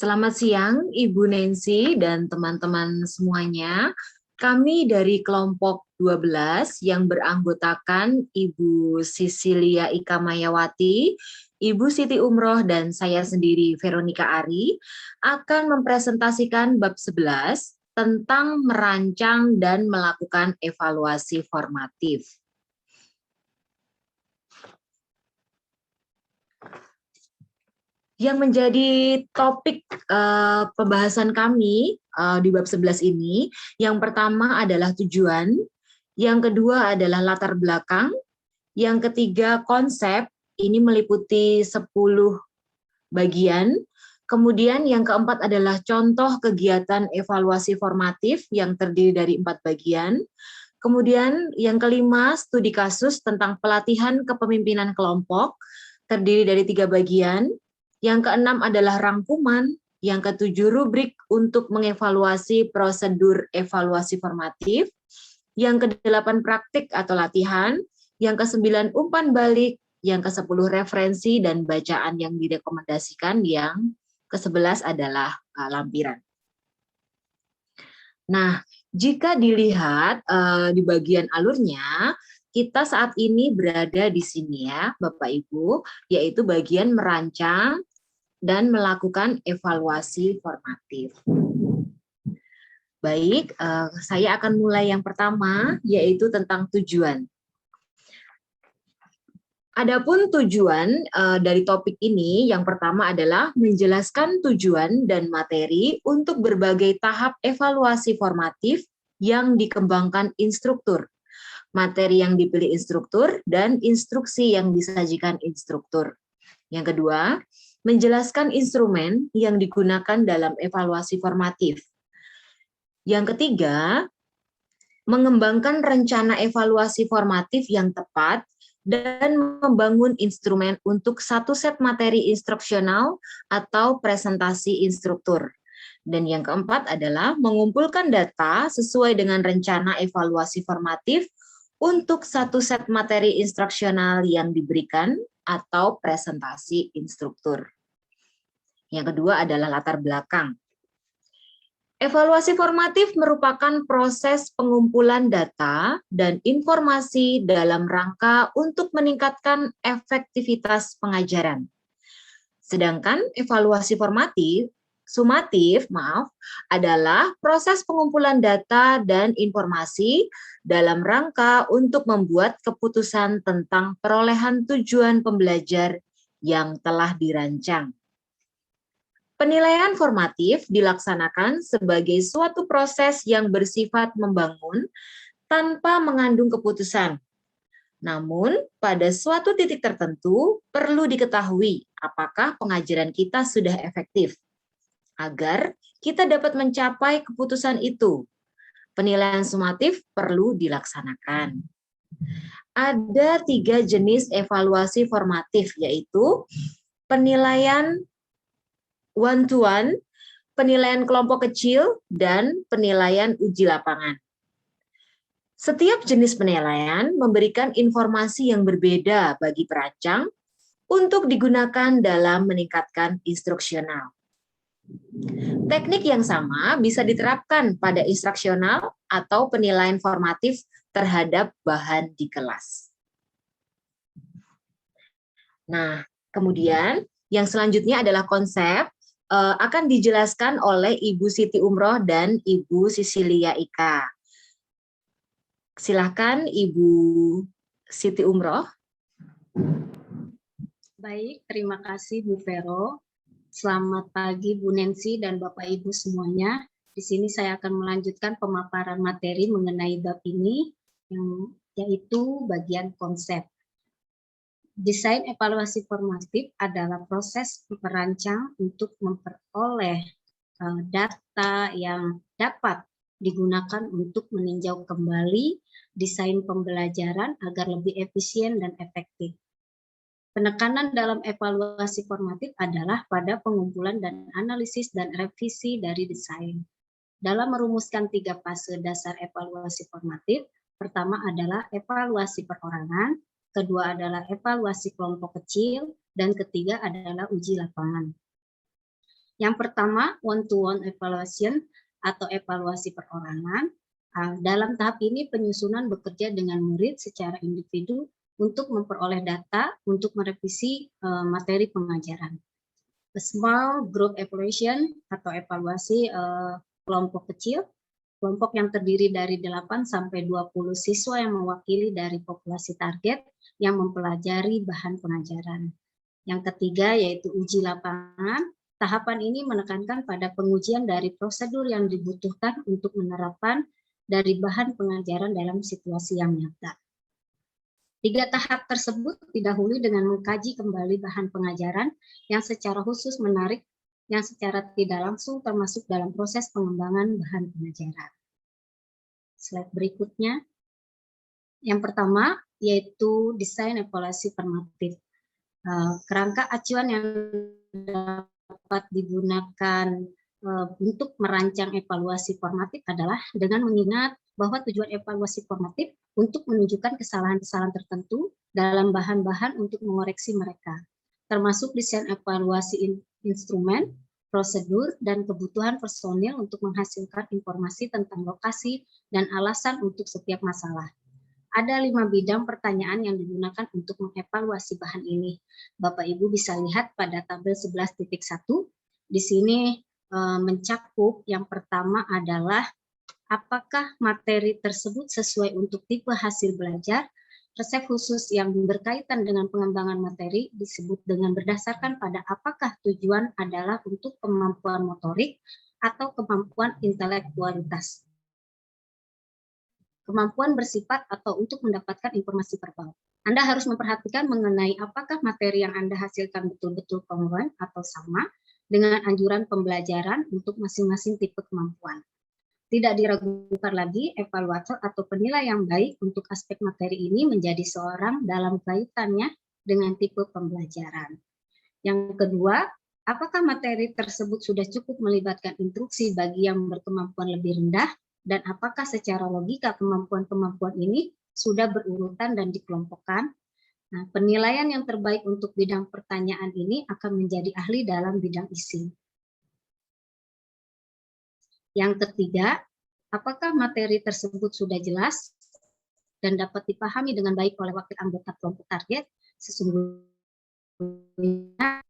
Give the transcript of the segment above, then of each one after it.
Selamat siang, Ibu Nancy dan teman-teman semuanya. Kami dari kelompok 12 yang beranggotakan Ibu Sisilia Ika Mayawati, Ibu Siti Umroh, dan saya sendiri Veronica Ari akan mempresentasikan bab 11 tentang merancang dan melakukan evaluasi formatif. Yang menjadi topik pembahasan kami di bab 11 ini, yang pertama adalah tujuan, yang kedua adalah latar belakang, yang ketiga konsep, ini meliputi 10 bagian, kemudian yang keempat adalah contoh kegiatan evaluasi formatif yang terdiri dari 4 bagian, kemudian yang kelima studi kasus tentang pelatihan kepemimpinan kelompok, terdiri dari 3 bagian, yang keenam adalah rangkuman, yang ketujuh rubrik untuk mengevaluasi prosedur evaluasi formatif, yang kedelapan praktik atau latihan, yang kesembilan umpan balik, yang kesepuluh referensi dan bacaan yang direkomendasikan, yang ke-11 adalah lampiran. Nah, jika dilihat di bagian alurnya, kita saat ini berada di sini ya, Bapak Ibu, yaitu bagian merancang dan melakukan evaluasi formatif. Baik, saya akan mulai yang pertama, yaitu tentang tujuan. Adapun tujuan dari topik ini, yang pertama adalah menjelaskan tujuan dan materi untuk berbagai tahap evaluasi formatif yang dikembangkan instruktur, materi yang dipilih instruktur, dan instruksi yang disajikan instruktur. Yang kedua, menjelaskan instrumen yang digunakan dalam evaluasi formatif. Yang ketiga, mengembangkan rencana evaluasi formatif yang tepat dan membangun instrumen untuk satu set materi instruksional atau presentasi instruktur. Dan yang keempat adalah mengumpulkan data sesuai dengan rencana evaluasi formatif untuk satu set materi instruksional yang diberikan atau presentasi instruktur. Yang kedua adalah latar belakang. Evaluasi formatif merupakan proses pengumpulan data dan informasi dalam rangka untuk meningkatkan efektivitas pengajaran. Sedangkan evaluasi sumatif adalah proses pengumpulan data dan informasi dalam rangka untuk membuat keputusan tentang perolehan tujuan pembelajar yang telah dirancang. Penilaian formatif dilaksanakan sebagai suatu proses yang bersifat membangun tanpa mengandung keputusan. Namun, pada suatu titik tertentu perlu diketahui apakah pengajaran kita sudah efektif. Agar kita dapat mencapai keputusan itu, penilaian sumatif perlu dilaksanakan. Ada 3 jenis evaluasi formatif, yaitu penilaian one-to-one, penilaian kelompok kecil, dan penilaian uji lapangan. Setiap jenis penilaian memberikan informasi yang berbeda bagi perancang untuk digunakan dalam meningkatkan instruksional. Teknik yang sama bisa diterapkan pada instruksional atau penilaian formatif terhadap bahan di kelas. Nah, kemudian yang selanjutnya adalah konsep, akan dijelaskan oleh Ibu Siti Umroh dan Ibu Sisilia Ika. Silakan Ibu Siti Umroh. Baik, terima kasih Bu Vero. Selamat pagi Bu Nancy dan Bapak Ibu semuanya. Di sini saya akan melanjutkan pemaparan materi mengenai bab ini, yaitu bagian konsep. Desain evaluasi formatif adalah proses merancang untuk memperoleh data yang dapat digunakan untuk meninjau kembali desain pembelajaran agar lebih efisien dan efektif. Penekanan dalam evaluasi formatif adalah pada pengumpulan dan analisis dan revisi dari desain. Dalam merumuskan 3 fase dasar evaluasi formatif, pertama adalah evaluasi perorangan, kedua adalah evaluasi kelompok kecil, dan ketiga adalah uji lapangan. Yang pertama, one-to-one evaluation atau evaluasi perorangan. Dalam tahap ini penyusunan bekerja dengan murid secara individu untuk memperoleh data untuk merevisi materi pengajaran. A small group evaluation atau evaluasi kelompok kecil, kelompok yang terdiri dari 8 sampai 20 siswa yang mewakili dari populasi target yang mempelajari bahan pengajaran. Yang ketiga yaitu uji lapangan. Tahapan ini menekankan pada pengujian dari prosedur yang dibutuhkan untuk menerapkan dari bahan pengajaran dalam situasi yang nyata. 3 tahap tersebut didahului dengan mengkaji kembali bahan pengajaran yang secara khusus menarik, yang secara tidak langsung termasuk dalam proses pengembangan bahan pengajaran. Slide berikutnya. Yang pertama yaitu desain evaluasi formatif. Kerangka acuan yang dapat digunakan untuk merancang evaluasi formatif adalah dengan mengingat bahwa tujuan evaluasi formatif untuk menunjukkan kesalahan-kesalahan tertentu dalam bahan-bahan untuk mengoreksi mereka, termasuk desain evaluasi instrumen, prosedur, dan kebutuhan personil untuk menghasilkan informasi tentang lokasi dan alasan untuk setiap masalah. Ada 5 bidang pertanyaan yang digunakan untuk mengevaluasi bahan ini. Bapak Ibu bisa lihat pada tabel 11.1. Di sini mencakup yang pertama adalah apakah materi tersebut sesuai untuk tipe hasil belajar. Resep khusus yang berkaitan dengan pengembangan materi disebut dengan berdasarkan pada apakah tujuan adalah untuk kemampuan motorik atau kemampuan intelektualitas. Kemampuan bersifat atau untuk mendapatkan informasi verbal. Anda harus memperhatikan mengenai apakah materi yang Anda hasilkan betul-betul kongruen atau sama dengan anjuran pembelajaran untuk masing-masing tipe kemampuan. Tidak diragukan lagi, evaluator atau penilai yang baik untuk aspek materi ini menjadi seorang dalam kaitannya dengan tipe pembelajaran. Yang kedua, apakah materi tersebut sudah cukup melibatkan instruksi bagi yang berkemampuan lebih rendah, dan apakah secara logika kemampuan-kemampuan ini sudah berurutan dan dikelompokkan. Nah, penilaian yang terbaik untuk bidang pertanyaan ini akan menjadi ahli dalam bidang isi. Yang ketiga, apakah materi tersebut sudah jelas dan dapat dipahami dengan baik oleh wakil anggota kelompok target. Sesungguhnya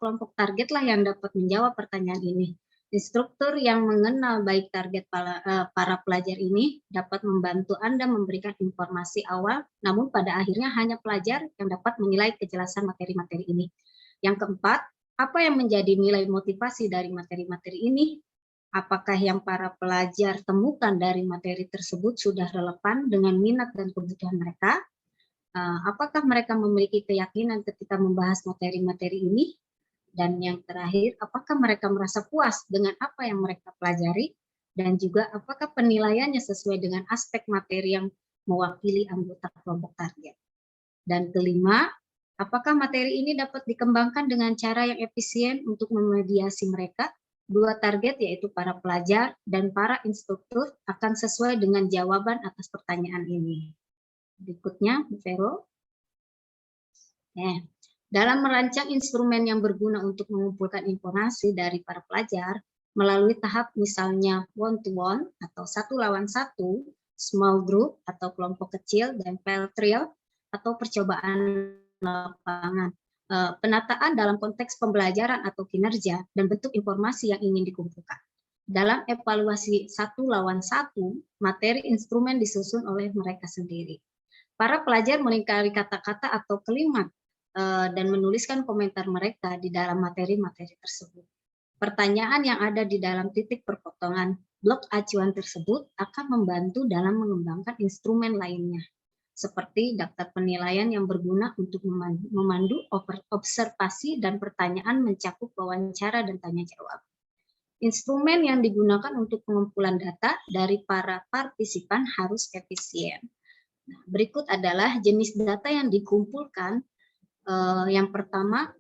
kelompok targetlah yang dapat menjawab pertanyaan ini. Instruktur yang mengenal baik target para pelajar ini dapat membantu Anda memberikan informasi awal, namun pada akhirnya hanya pelajar yang dapat menilai kejelasan materi-materi ini. Yang keempat, apa yang menjadi nilai motivasi dari materi-materi ini? Apakah yang para pelajar temukan dari materi tersebut sudah relevan dengan minat dan kebutuhan mereka? Apakah mereka memiliki keyakinan ketika membahas materi-materi ini? Dan yang terakhir, apakah mereka merasa puas dengan apa yang mereka pelajari? Dan juga apakah penilaiannya sesuai dengan aspek materi yang mewakili anggota kelompok target? Dan kelima, apakah materi ini dapat dikembangkan dengan cara yang efisien untuk memediasi mereka? Dua target yaitu para pelajar dan para instruktur akan sesuai dengan jawaban atas pertanyaan ini. Berikutnya, Bu Vero. Dalam merancang instrumen yang berguna untuk mengumpulkan informasi dari para pelajar melalui tahap misalnya one-to-one atau 1-lawan-1, small group atau kelompok kecil, dan field trial atau percobaan lapangan. Penataan dalam konteks pembelajaran atau kinerja dan bentuk informasi yang ingin dikumpulkan. Dalam evaluasi 1-lawan-1, materi instrumen disusun oleh mereka sendiri. Para pelajar melingkari kata-kata atau kalimat dan menuliskan komentar mereka di dalam materi-materi tersebut. Pertanyaan yang ada di dalam titik perpotongan blok acuan tersebut akan membantu dalam mengembangkan instrumen lainnya, seperti daftar penilaian yang berguna untuk memandu observasi dan pertanyaan mencakup wawancara dan tanya jawab. Instrumen yang digunakan untuk pengumpulan data dari para partisipan harus efisien. Nah, berikut adalah jenis data yang dikumpulkan. Yang pertama,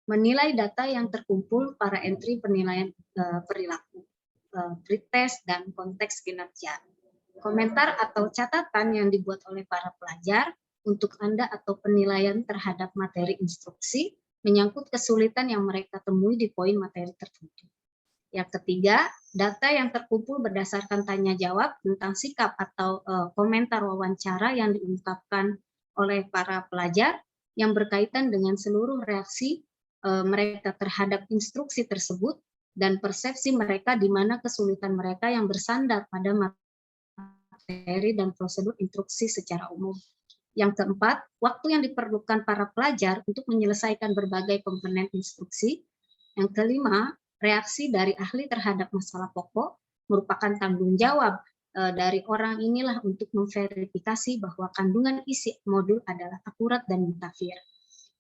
menilai data yang terkumpul para entry penilaian perilaku, pretest, dan konteks kinerja. Komentar atau catatan yang dibuat oleh para pelajar untuk Anda atau penilaian terhadap materi instruksi menyangkut kesulitan yang mereka temui di poin materi tertentu. Yang ketiga, data yang terkumpul berdasarkan tanya jawab tentang sikap atau komentar wawancara yang diungkapkan oleh para pelajar yang berkaitan dengan seluruh reaksi mereka terhadap instruksi tersebut dan persepsi mereka di mana kesulitan mereka yang bersandar pada materi dan prosedur instruksi secara umum. Yang keempat, waktu yang diperlukan para pelajar untuk menyelesaikan berbagai komponen instruksi. Yang kelima, reaksi dari ahli terhadap masalah pokok merupakan tanggung jawab dari orang inilah untuk memverifikasi bahwa kandungan isi modul adalah akurat dan mutakhir.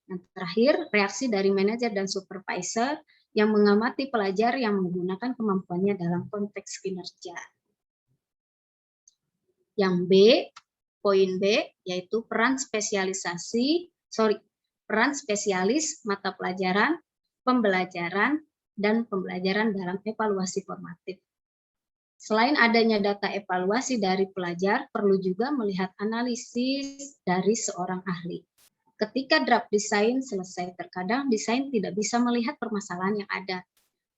Yang terakhir, reaksi dari manajer dan supervisor yang mengamati pelajar yang menggunakan kemampuannya dalam konteks kinerja. Yang B, poin B, yaitu peran spesialis mata pelajaran, pembelajaran, dan pembelajaran dalam evaluasi formatif. Selain adanya data evaluasi dari pelajar, perlu juga melihat analisis dari seorang ahli. Ketika draft desain selesai, terkadang desain tidak bisa melihat permasalahan yang ada.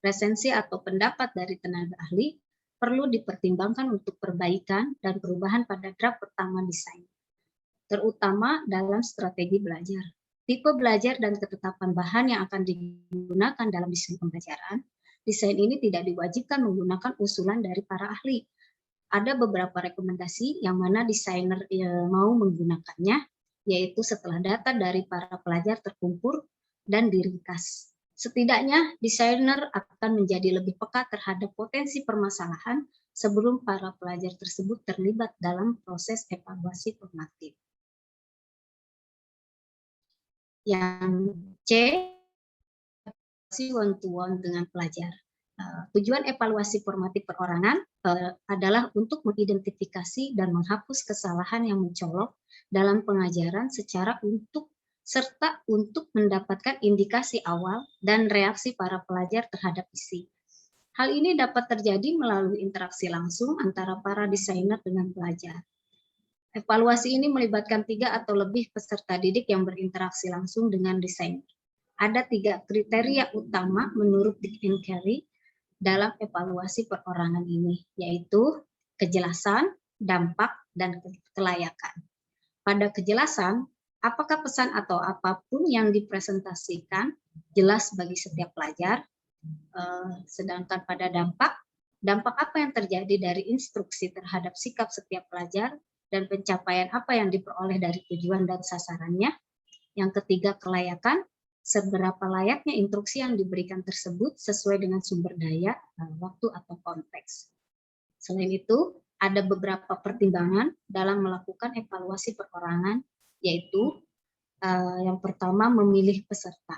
Resensi atau pendapat dari tenaga ahli perlu dipertimbangkan untuk perbaikan dan perubahan pada draft pertama desain, terutama dalam strategi belajar. Tipe belajar dan ketetapan bahan yang akan digunakan dalam desain pembelajaran, desain ini tidak diwajibkan menggunakan usulan dari para ahli. Ada beberapa rekomendasi yang mana desainer mau menggunakannya, yaitu setelah data dari para pelajar terkumpul dan diringkas. Setidaknya, desainer akan menjadi lebih peka terhadap potensi permasalahan sebelum para pelajar tersebut terlibat dalam proses evaluasi formatif. Yang C, evaluasi one-to-one dengan pelajar. Tujuan evaluasi formatif perorangan adalah untuk mengidentifikasi dan menghapus kesalahan yang mencolok dalam pengajaran serta untuk mendapatkan indikasi awal dan reaksi para pelajar terhadap isi. Hal ini dapat terjadi melalui interaksi langsung antara para desainer dengan pelajar. Evaluasi ini melibatkan 3 atau lebih peserta didik yang berinteraksi langsung dengan desainer. Ada 3 kriteria utama menurut Dick and Kelly dalam evaluasi perorangan ini, yaitu kejelasan, dampak, dan kelayakan. Pada kejelasan, apakah pesan atau apapun yang dipresentasikan jelas bagi setiap pelajar, sedangkan pada dampak apa yang terjadi dari instruksi terhadap sikap setiap pelajar, dan pencapaian apa yang diperoleh dari tujuan dan sasarannya. Yang ketiga, kelayakan, seberapa layaknya instruksi yang diberikan tersebut sesuai dengan sumber daya, waktu, atau konteks. Selain itu, ada beberapa pertimbangan dalam melakukan evaluasi perorangan, yaitu yang pertama, memilih peserta.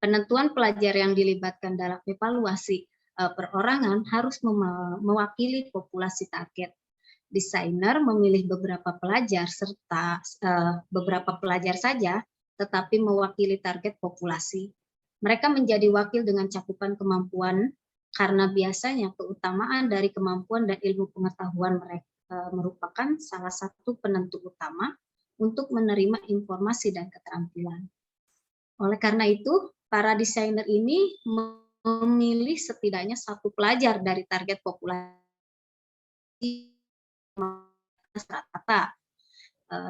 Penentuan pelajar yang dilibatkan dalam evaluasi perorangan harus mewakili populasi target. Desainer memilih beberapa pelajar beberapa pelajar saja, tetapi mewakili target populasi. Mereka menjadi wakil dengan cakupan kemampuan karena biasanya keutamaan dari kemampuan dan ilmu pengetahuan mereka merupakan salah satu penentu utama untuk menerima informasi dan keterampilan. Oleh karena itu, para desainer ini memilih setidaknya 1 pelajar dari target populasi rata-rata.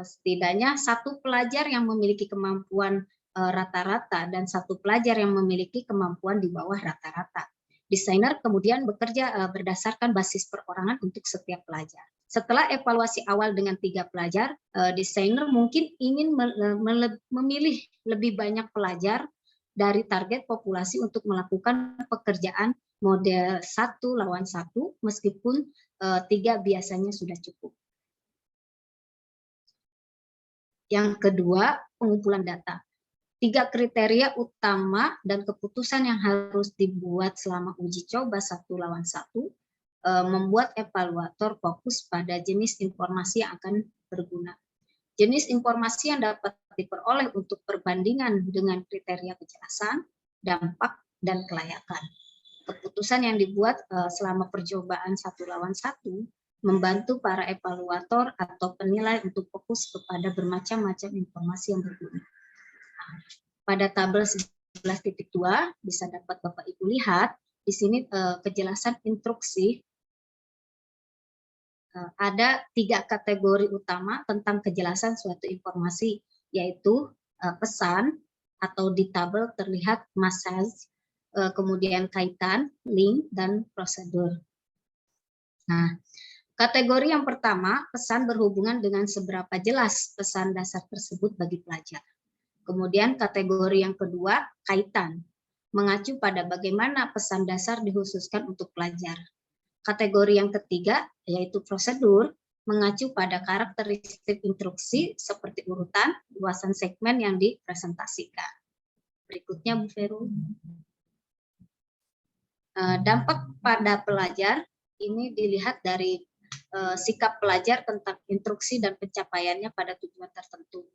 Setidaknya 1 pelajar yang memiliki kemampuan rata-rata dan 1 pelajar yang memiliki kemampuan di bawah rata-rata. Desainer kemudian bekerja berdasarkan basis perorangan untuk setiap pelajar. Setelah evaluasi awal dengan 3 pelajar, desainer mungkin ingin memilih lebih banyak pelajar dari target populasi untuk melakukan pekerjaan model 1 lawan 1, meskipun 3 biasanya sudah cukup. Yang kedua, pengumpulan data. 3 kriteria utama dan keputusan yang harus dibuat selama uji coba 1 lawan 1 membuat evaluator fokus pada jenis informasi yang akan berguna. Jenis informasi yang dapat diperoleh untuk perbandingan dengan kriteria kejelasan, dampak, dan kelayakan. Keputusan yang dibuat selama percobaan 1 lawan 1 membantu para evaluator atau penilai untuk fokus kepada bermacam-macam informasi yang berguna. Pada tabel 11.2 bisa dapat Bapak Ibu lihat di sini kejelasan instruksi. Ada 3 kategori utama tentang kejelasan suatu informasi, yaitu pesan atau di tabel terlihat message, kemudian kaitan, link, dan prosedur. Nah, kategori yang pertama, pesan berhubungan dengan seberapa jelas pesan dasar tersebut bagi pelajar. Kemudian kategori yang kedua, kaitan, mengacu pada bagaimana pesan dasar dikhususkan untuk pelajar. Kategori yang ketiga, yaitu prosedur, mengacu pada karakteristik instruksi seperti urutan, luasan segmen yang dipresentasikan. Berikutnya, Bu Vero. Dampak pada pelajar ini dilihat dari sikap pelajar tentang instruksi dan pencapaiannya pada tujuan tertentu.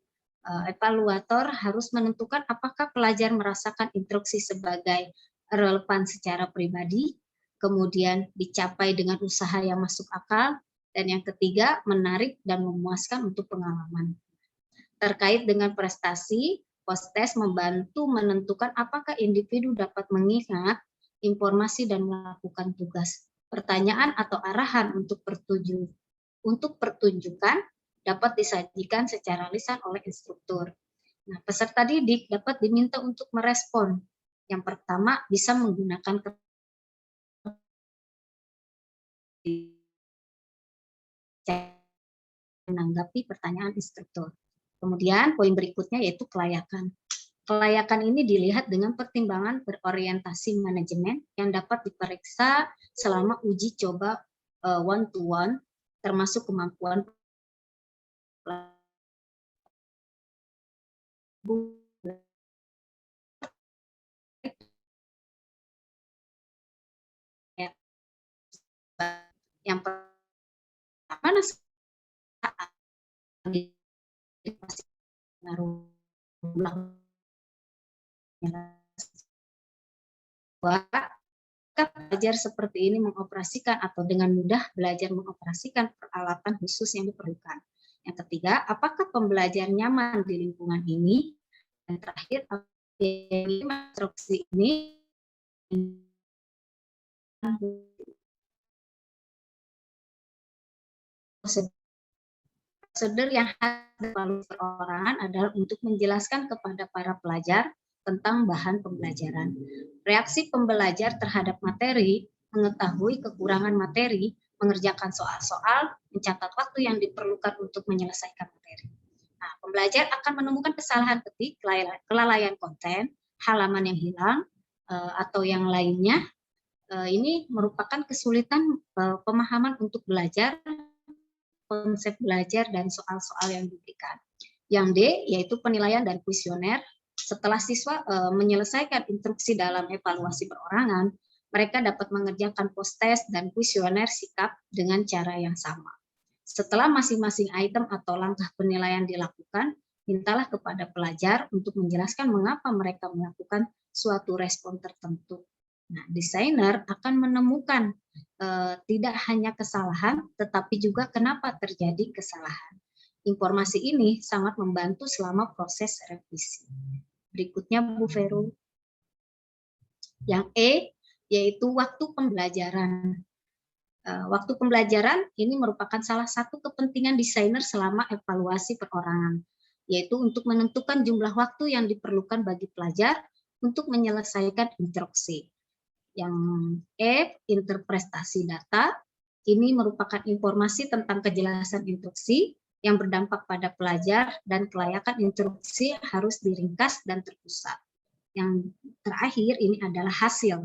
Evaluator harus menentukan apakah pelajar merasakan instruksi sebagai relevan secara pribadi, kemudian dicapai dengan usaha yang masuk akal, dan yang ketiga, menarik dan memuaskan untuk pengalaman. Terkait dengan prestasi, post-test membantu menentukan apakah individu dapat mengingat informasi dan melakukan tugas. Pertanyaan atau arahan untuk pertunjukan dapat disajikan secara lisan oleh instruktur. Nah, peserta didik dapat diminta untuk merespon. Yang pertama, bisa menggunakan menanggapi pertanyaan instruktur. Kemudian poin berikutnya yaitu kelayakan. Kelayakan ini dilihat dengan pertimbangan berorientasi manajemen yang dapat diperiksa selama uji coba one-to-one, termasuk kemampuan yang pertama pelajar seperti ini mengoperasikan atau dengan mudah belajar mengoperasikan peralatan khusus yang diperlukan. Yang ketiga, apakah pembelajar nyaman di lingkungan ini? Dan terakhir, instruksi ini prosedur yang harus perorangan adalah untuk menjelaskan kepada para pelajar tentang bahan pembelajaran. Reaksi pembelajar terhadap materi, mengetahui kekurangan materi, mengerjakan soal-soal, mencatat waktu yang diperlukan untuk menyelesaikan materi. Nah, pembelajar akan menemukan kesalahan ketik, kelalaian konten, halaman yang hilang, atau yang lainnya. Ini merupakan kesulitan pemahaman untuk belajar, konsep belajar, dan soal-soal yang diberikan. Yang D, yaitu penilaian dan kuesioner. Setelah siswa menyelesaikan instruksi dalam evaluasi perorangan, mereka dapat mengerjakan post-test dan kuesioner sikap dengan cara yang sama. Setelah masing-masing item atau langkah penilaian dilakukan, mintalah kepada pelajar untuk menjelaskan mengapa mereka melakukan suatu respon tertentu. Nah, desainer akan menemukan tidak hanya kesalahan, tetapi juga kenapa terjadi kesalahan. Informasi ini sangat membantu selama proses revisi. Berikutnya, Bu Vero. Yang E, yaitu waktu pembelajaran. Waktu pembelajaran ini merupakan salah satu kepentingan desainer selama evaluasi perorangan, yaitu untuk menentukan jumlah waktu yang diperlukan bagi pelajar untuk menyelesaikan instruksi. Yang E, interpretasi data, ini merupakan informasi tentang kejelasan instruksi yang berdampak pada pelajar dan kelayakan instruksi harus diringkas dan terpusat. Yang terakhir ini adalah hasil.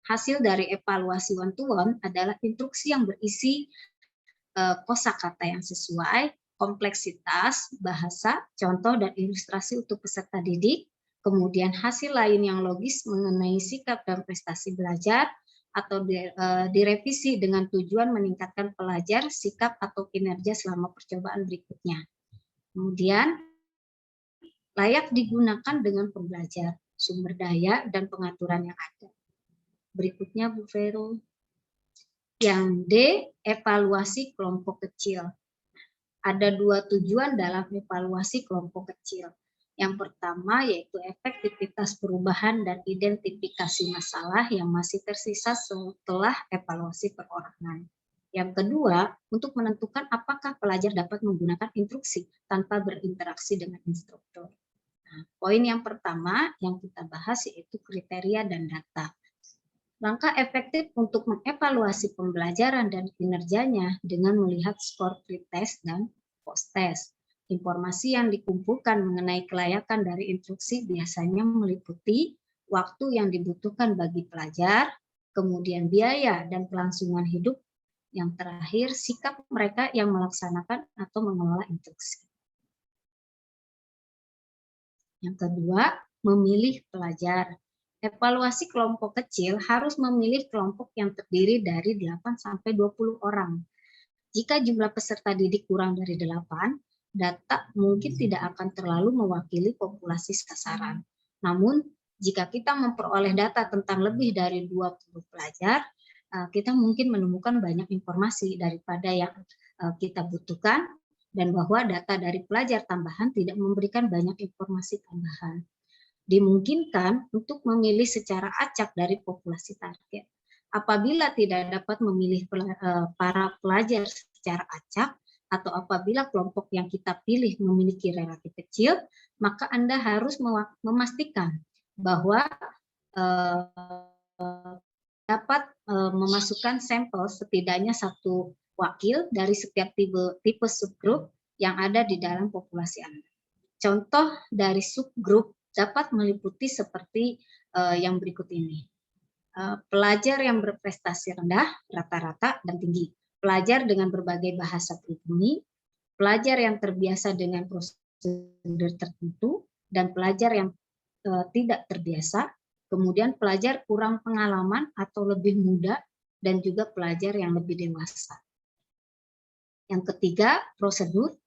Hasil dari evaluasi one-to-one adalah instruksi yang berisi kosakata yang sesuai, kompleksitas, bahasa, contoh, dan ilustrasi untuk peserta didik, kemudian hasil lain yang logis mengenai sikap dan prestasi belajar, atau direvisi dengan tujuan meningkatkan pelajar, sikap, atau kinerja selama percobaan berikutnya. Kemudian, layak digunakan dengan pembelajar, sumber daya, dan pengaturan yang ada. Berikutnya, Bu Vero. Yang D, evaluasi kelompok kecil. Ada 2 tujuan dalam evaluasi kelompok kecil. Yang pertama yaitu efektivitas perubahan dan identifikasi masalah yang masih tersisa setelah evaluasi perorangan. Yang kedua, untuk menentukan apakah pelajar dapat menggunakan instruksi tanpa berinteraksi dengan instruktur. Nah, poin yang pertama yang kita bahas yaitu kriteria dan data. Langkah efektif untuk mengevaluasi pembelajaran dan kinerjanya dengan melihat skor pretest dan post-test. Informasi yang dikumpulkan mengenai kelayakan dari instruksi biasanya meliputi waktu yang dibutuhkan bagi pelajar, kemudian biaya dan kelangsungan hidup, yang terakhir sikap mereka yang melaksanakan atau mengelola instruksi. Yang kedua, memilih pelajar. Evaluasi kelompok kecil harus memilih kelompok yang terdiri dari 8-20 orang. Jika jumlah peserta didik kurang dari 8, data mungkin tidak akan terlalu mewakili populasi sasaran. Namun, jika kita memperoleh data tentang lebih dari 20 pelajar, kita mungkin menemukan banyak informasi daripada yang kita butuhkan, dan bahwa data dari pelajar tambahan tidak memberikan banyak informasi tambahan. Dimungkinkan untuk memilih secara acak dari populasi target. Apabila tidak dapat memilih para pelajar secara acak, atau apabila kelompok yang kita pilih memiliki relatif kecil, maka Anda harus memastikan bahwa dapat memasukkan sampel setidaknya satu wakil dari setiap tipe subgrup yang ada di dalam populasi Anda. Contoh dari subgrup dapat meliputi seperti yang berikut ini. Pelajar yang berprestasi rendah, rata-rata, dan tinggi. Pelajar dengan berbagai bahasa pribumi, pelajar yang terbiasa dengan prosedur tertentu, dan pelajar yang tidak terbiasa, kemudian pelajar kurang pengalaman atau lebih muda, dan juga pelajar yang lebih dewasa. Yang ketiga, prosedur.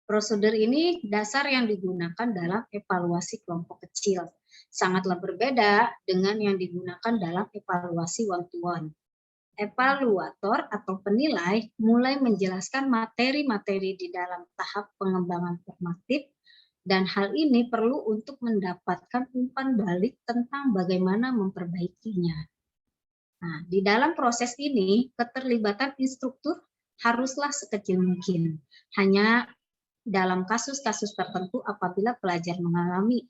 Prosedur ini dasar yang digunakan dalam evaluasi kelompok kecil. Sangatlah berbeda dengan yang digunakan dalam evaluasi one-to-one. Evaluator atau penilai mulai menjelaskan materi-materi di dalam tahap pengembangan formatif, dan hal ini perlu untuk mendapatkan umpan balik tentang bagaimana memperbaikinya. Nah, di dalam proses ini, keterlibatan instruktur haruslah sekecil mungkin. Hanya dalam kasus-kasus tertentu apabila pelajar mengalami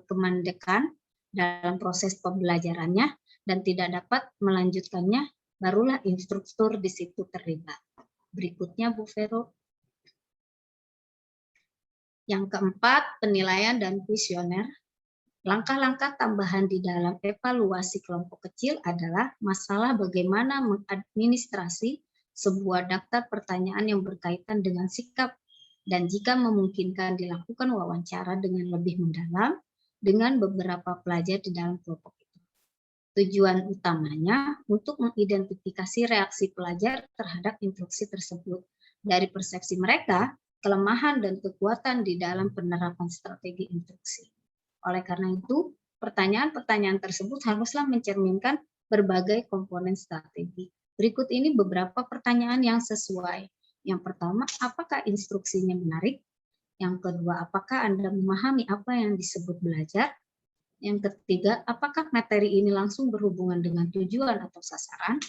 kemandekan dalam proses pembelajarannya dan tidak dapat melanjutkannya, barulah instruktur di situ terlibat. Berikutnya, Bu Vero. Yang keempat, penilaian dan kuesioner. Langkah-langkah tambahan di dalam evaluasi kelompok kecil adalah masalah bagaimana mengadministrasi sebuah daftar pertanyaan yang berkaitan dengan sikap, dan jika memungkinkan dilakukan wawancara dengan lebih mendalam dengan beberapa pelajar di dalam kelompok itu. Tujuan utamanya untuk mengidentifikasi reaksi pelajar terhadap instruksi tersebut. Dari persepsi mereka, kelemahan dan kekuatan di dalam penerapan strategi instruksi. Oleh karena itu, pertanyaan-pertanyaan tersebut haruslah mencerminkan berbagai komponen strategi. Berikut ini beberapa pertanyaan yang sesuai. Yang pertama, apakah instruksinya menarik? Yang kedua, apakah Anda memahami apa yang disebut belajar? Yang ketiga, apakah materi ini langsung berhubungan dengan tujuan atau sasaran?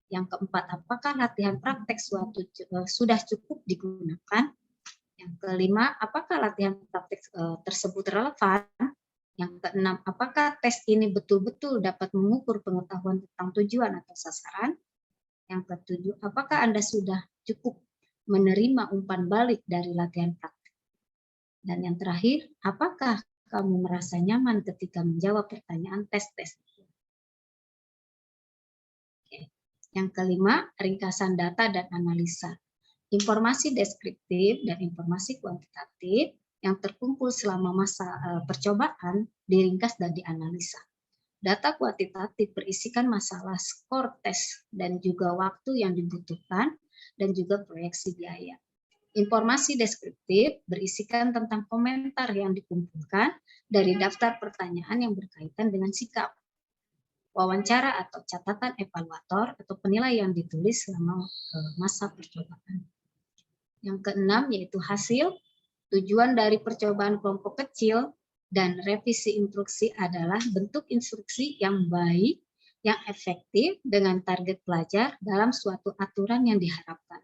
Yang keempat, apakah latihan praktek sudah cukup digunakan? Yang kelima, apakah latihan praktek tersebut relevan? Yang keenam, apakah tes ini betul-betul dapat mengukur pengetahuan tentang tujuan atau sasaran? Yang ketujuh, apakah Anda sudah cukup menerima umpan balik dari latihan praktek? Dan yang terakhir, apakah kamu merasa nyaman ketika menjawab pertanyaan tes-tes? Oke. Yang kelima, ringkasan data dan analisa. Informasi deskriptif dan informasi kuantitatif yang terkumpul selama masa percobaan diringkas dan dianalisa. Data kuantitatif berisikan masalah skor tes dan juga waktu yang dibutuhkan dan juga proyeksi biaya. Informasi deskriptif berisikan tentang komentar yang dikumpulkan dari daftar pertanyaan yang berkaitan dengan sikap, wawancara atau catatan evaluator atau penilai yang ditulis selama masa percobaan. Yang keenam yaitu hasil. Tujuan dari percobaan kelompok kecil dan revisi instruksi adalah bentuk instruksi yang baik, yang efektif dengan target pelajar dalam suatu aturan yang diharapkan.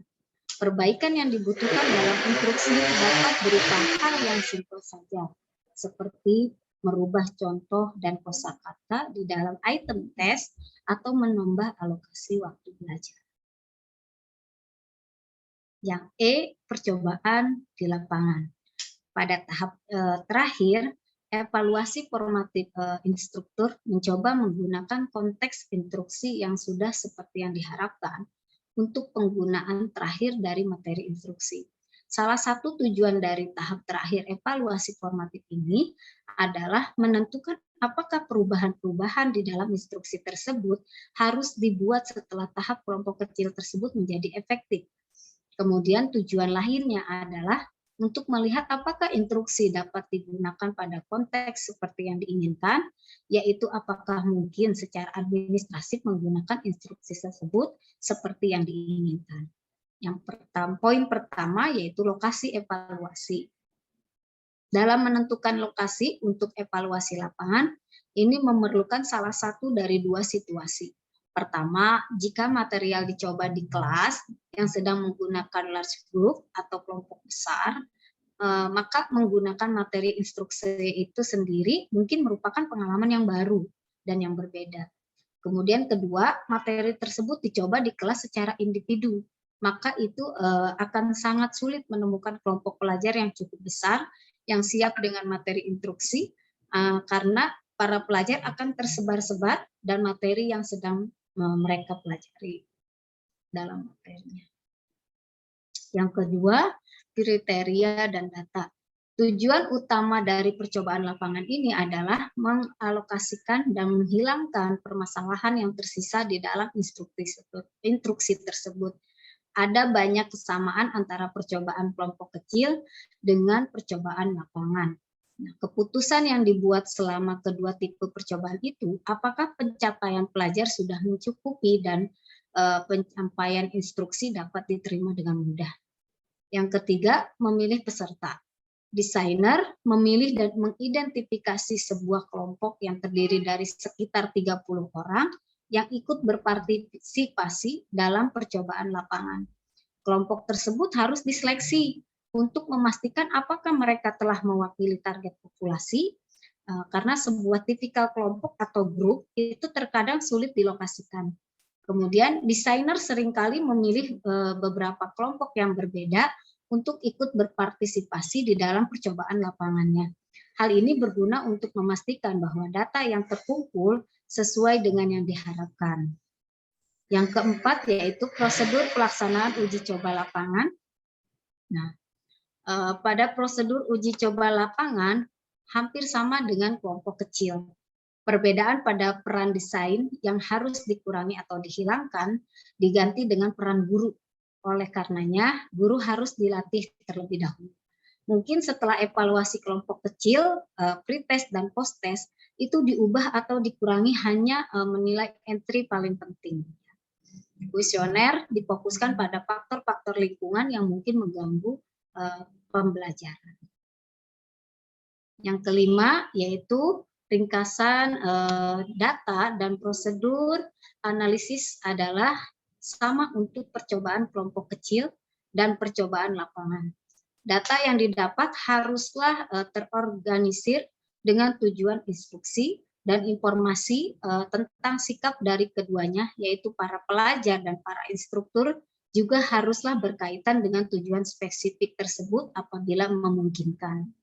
Perbaikan yang dibutuhkan dalam instruksi dapat berupa hal yang simpel saja, seperti merubah contoh dan kosakata di dalam item tes atau menambah alokasi waktu belajar. Yang E, percobaan di lapangan. Pada tahap terakhir, evaluasi formatif instruktur mencoba menggunakan konteks instruksi yang sudah seperti yang diharapkan untuk penggunaan terakhir dari materi instruksi. Salah satu tujuan dari tahap terakhir evaluasi formatif ini adalah menentukan apakah perubahan-perubahan di dalam instruksi tersebut harus dibuat setelah tahap kelompok kecil tersebut menjadi efektif. Kemudian tujuan lainnya adalah untuk melihat apakah instruksi dapat digunakan pada konteks seperti yang diinginkan, yaitu apakah mungkin secara administratif menggunakan instruksi tersebut seperti yang diinginkan. Yang pertama, poin pertama yaitu lokasi evaluasi. Dalam menentukan lokasi untuk evaluasi lapangan, ini memerlukan salah satu dari dua situasi. Pertama, jika material dicoba di kelas yang sedang menggunakan large group atau kelompok besar, maka menggunakan materi instruksi itu sendiri mungkin merupakan pengalaman yang baru dan yang berbeda. Kemudian kedua, materi tersebut dicoba di kelas secara individu, maka itu akan sangat sulit menemukan kelompok pelajar yang cukup besar yang siap dengan materi instruksi karena para pelajar akan tersebar-sebar dan materi yang sedang mereka pelajari dalam materinya. Yang kedua, kriteria dan data. Tujuan utama dari percobaan lapangan ini adalah mengalokasikan dan menghilangkan permasalahan yang tersisa di dalam instruksi tersebut. Ada banyak kesamaan antara percobaan kelompok kecil dengan percobaan lapangan. Nah, keputusan yang dibuat selama kedua tipe percobaan itu, apakah pencapaian pelajar sudah mencukupi dan penyampaian instruksi dapat diterima dengan mudah. Yang ketiga, memilih peserta. Desainer memilih dan mengidentifikasi sebuah kelompok yang terdiri dari sekitar 30 orang yang ikut berpartisipasi dalam percobaan lapangan. Kelompok tersebut harus diseleksi untuk memastikan apakah mereka telah mewakili target populasi, karena sebuah tipikal kelompok atau grup itu terkadang sulit dilokasikan. Kemudian desainer seringkali memilih beberapa kelompok yang berbeda untuk ikut berpartisipasi di dalam percobaan lapangannya. Hal ini berguna untuk memastikan bahwa data yang terkumpul sesuai dengan yang diharapkan. Yang keempat yaitu prosedur pelaksanaan uji coba lapangan. Nah, pada prosedur uji coba lapangan hampir sama dengan kelompok kecil. Perbedaan pada peran desain yang harus dikurangi atau dihilangkan diganti dengan peran guru. Oleh karenanya, guru harus dilatih terlebih dahulu. Mungkin setelah evaluasi kelompok kecil, pretest dan posttest itu diubah atau dikurangi hanya menilai entry paling penting. Kuesioner difokuskan pada faktor-faktor lingkungan yang mungkin mengganggu pembelajaran. Yang kelima yaitu ringkasan data dan prosedur analisis adalah sama untuk percobaan kelompok kecil dan percobaan lapangan. Data yang didapat haruslah terorganisir dengan tujuan instruksi dan informasi tentang sikap dari keduanya, yaitu para pelajar dan para instruktur, juga haruslah berkaitan dengan tujuan spesifik tersebut apabila memungkinkan.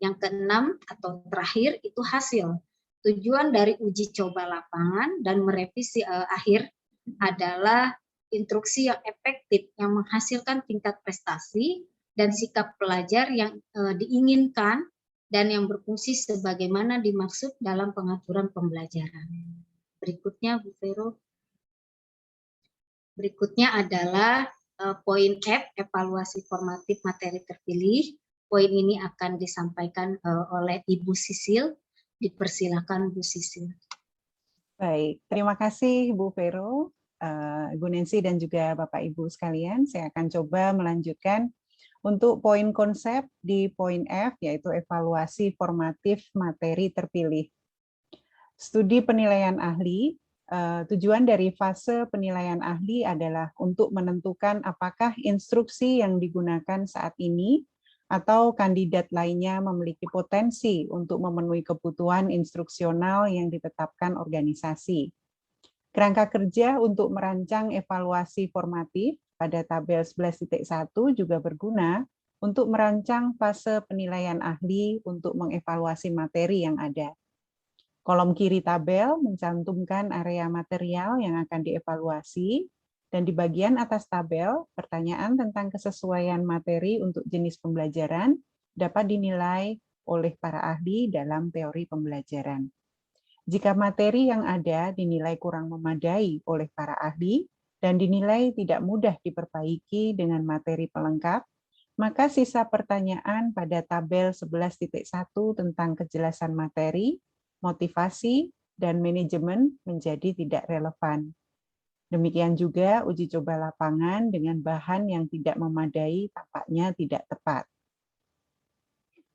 Yang keenam atau terakhir itu hasil. Tujuan dari uji coba lapangan dan merevisi akhir adalah instruksi yang efektif yang menghasilkan tingkat prestasi dan sikap pelajar yang diinginkan dan yang berfungsi sebagaimana dimaksud dalam pengaturan pembelajaran. Berikutnya, Bu Vero. Berikutnya adalah poin F, evaluasi formatif materi terpilih. Poin ini akan disampaikan oleh Ibu Sisil. Dipersilakan Bu Sisil. Baik, terima kasih Bu Vero, Bu Nancy dan juga Bapak Ibu sekalian. Saya akan coba melanjutkan Untuk poin konsep di poin F, yaitu evaluasi formatif materi terpilih. Studi penilaian ahli, tujuan dari fase penilaian ahli adalah untuk menentukan apakah instruksi yang digunakan saat ini atau kandidat lainnya memiliki potensi untuk memenuhi kebutuhan instruksional yang ditetapkan organisasi. Kerangka kerja untuk merancang evaluasi formatif pada tabel 11.1 juga berguna untuk merancang fase penilaian ahli untuk mengevaluasi materi yang ada. Kolom kiri tabel mencantumkan area material yang akan dievaluasi, dan di bagian atas tabel, pertanyaan tentang kesesuaian materi untuk jenis pembelajaran dapat dinilai oleh para ahli dalam teori pembelajaran. Jika materi yang ada dinilai kurang memadai oleh para ahli dan dinilai tidak mudah diperbaiki dengan materi pelengkap, maka sisa pertanyaan pada tabel 11.1 tentang kejelasan materi, motivasi, dan manajemen menjadi tidak relevan. Demikian juga uji coba lapangan dengan bahan yang tidak memadai tampaknya tidak tepat.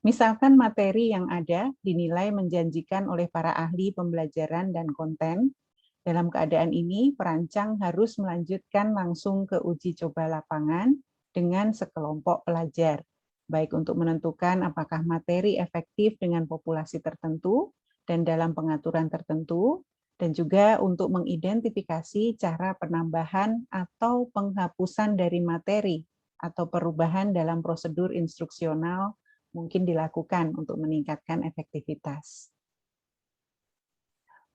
Misalkan materi yang ada dinilai menjanjikan oleh para ahli pembelajaran dan konten. Dalam keadaan ini, perancang harus melanjutkan langsung ke uji coba lapangan dengan sekelompok pelajar, baik untuk menentukan apakah materi efektif dengan populasi tertentu dan dalam pengaturan tertentu, dan juga untuk mengidentifikasi cara penambahan atau penghapusan dari materi atau perubahan dalam prosedur instruksional mungkin dilakukan untuk meningkatkan efektivitas.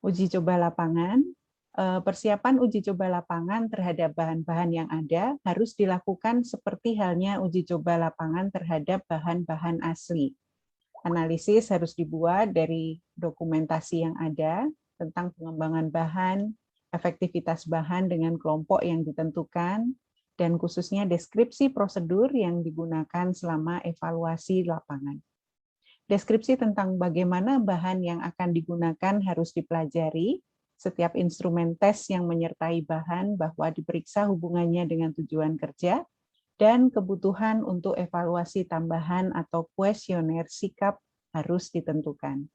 Uji coba lapangan, persiapan uji coba lapangan terhadap bahan-bahan yang ada harus dilakukan seperti halnya uji coba lapangan terhadap bahan-bahan asli. Analisis harus dibuat dari dokumentasi yang ada tentang pengembangan bahan, efektivitas bahan dengan kelompok yang ditentukan, dan khususnya deskripsi prosedur yang digunakan selama evaluasi lapangan. Deskripsi tentang bagaimana bahan yang akan digunakan harus dipelajari, setiap instrumen tes yang menyertai bahan bahwa diperiksa hubungannya dengan tujuan kerja, dan kebutuhan untuk evaluasi tambahan atau kuesioner sikap harus ditentukan.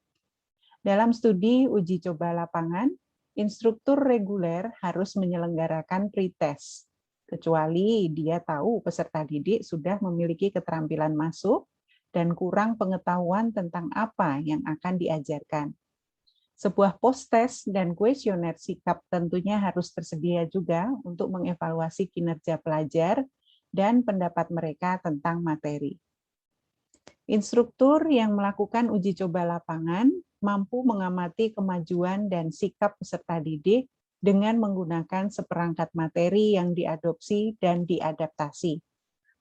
Dalam studi uji coba lapangan, instruktur reguler harus menyelenggarakan pretest, kecuali dia tahu peserta didik sudah memiliki keterampilan masuk dan kurang pengetahuan tentang apa yang akan diajarkan. Sebuah post-test dan kuesioner sikap tentunya harus tersedia juga untuk mengevaluasi kinerja pelajar dan pendapat mereka tentang materi. Instruktur yang melakukan uji coba lapangan mampu mengamati kemajuan dan sikap peserta didik dengan menggunakan seperangkat materi yang diadopsi dan diadaptasi.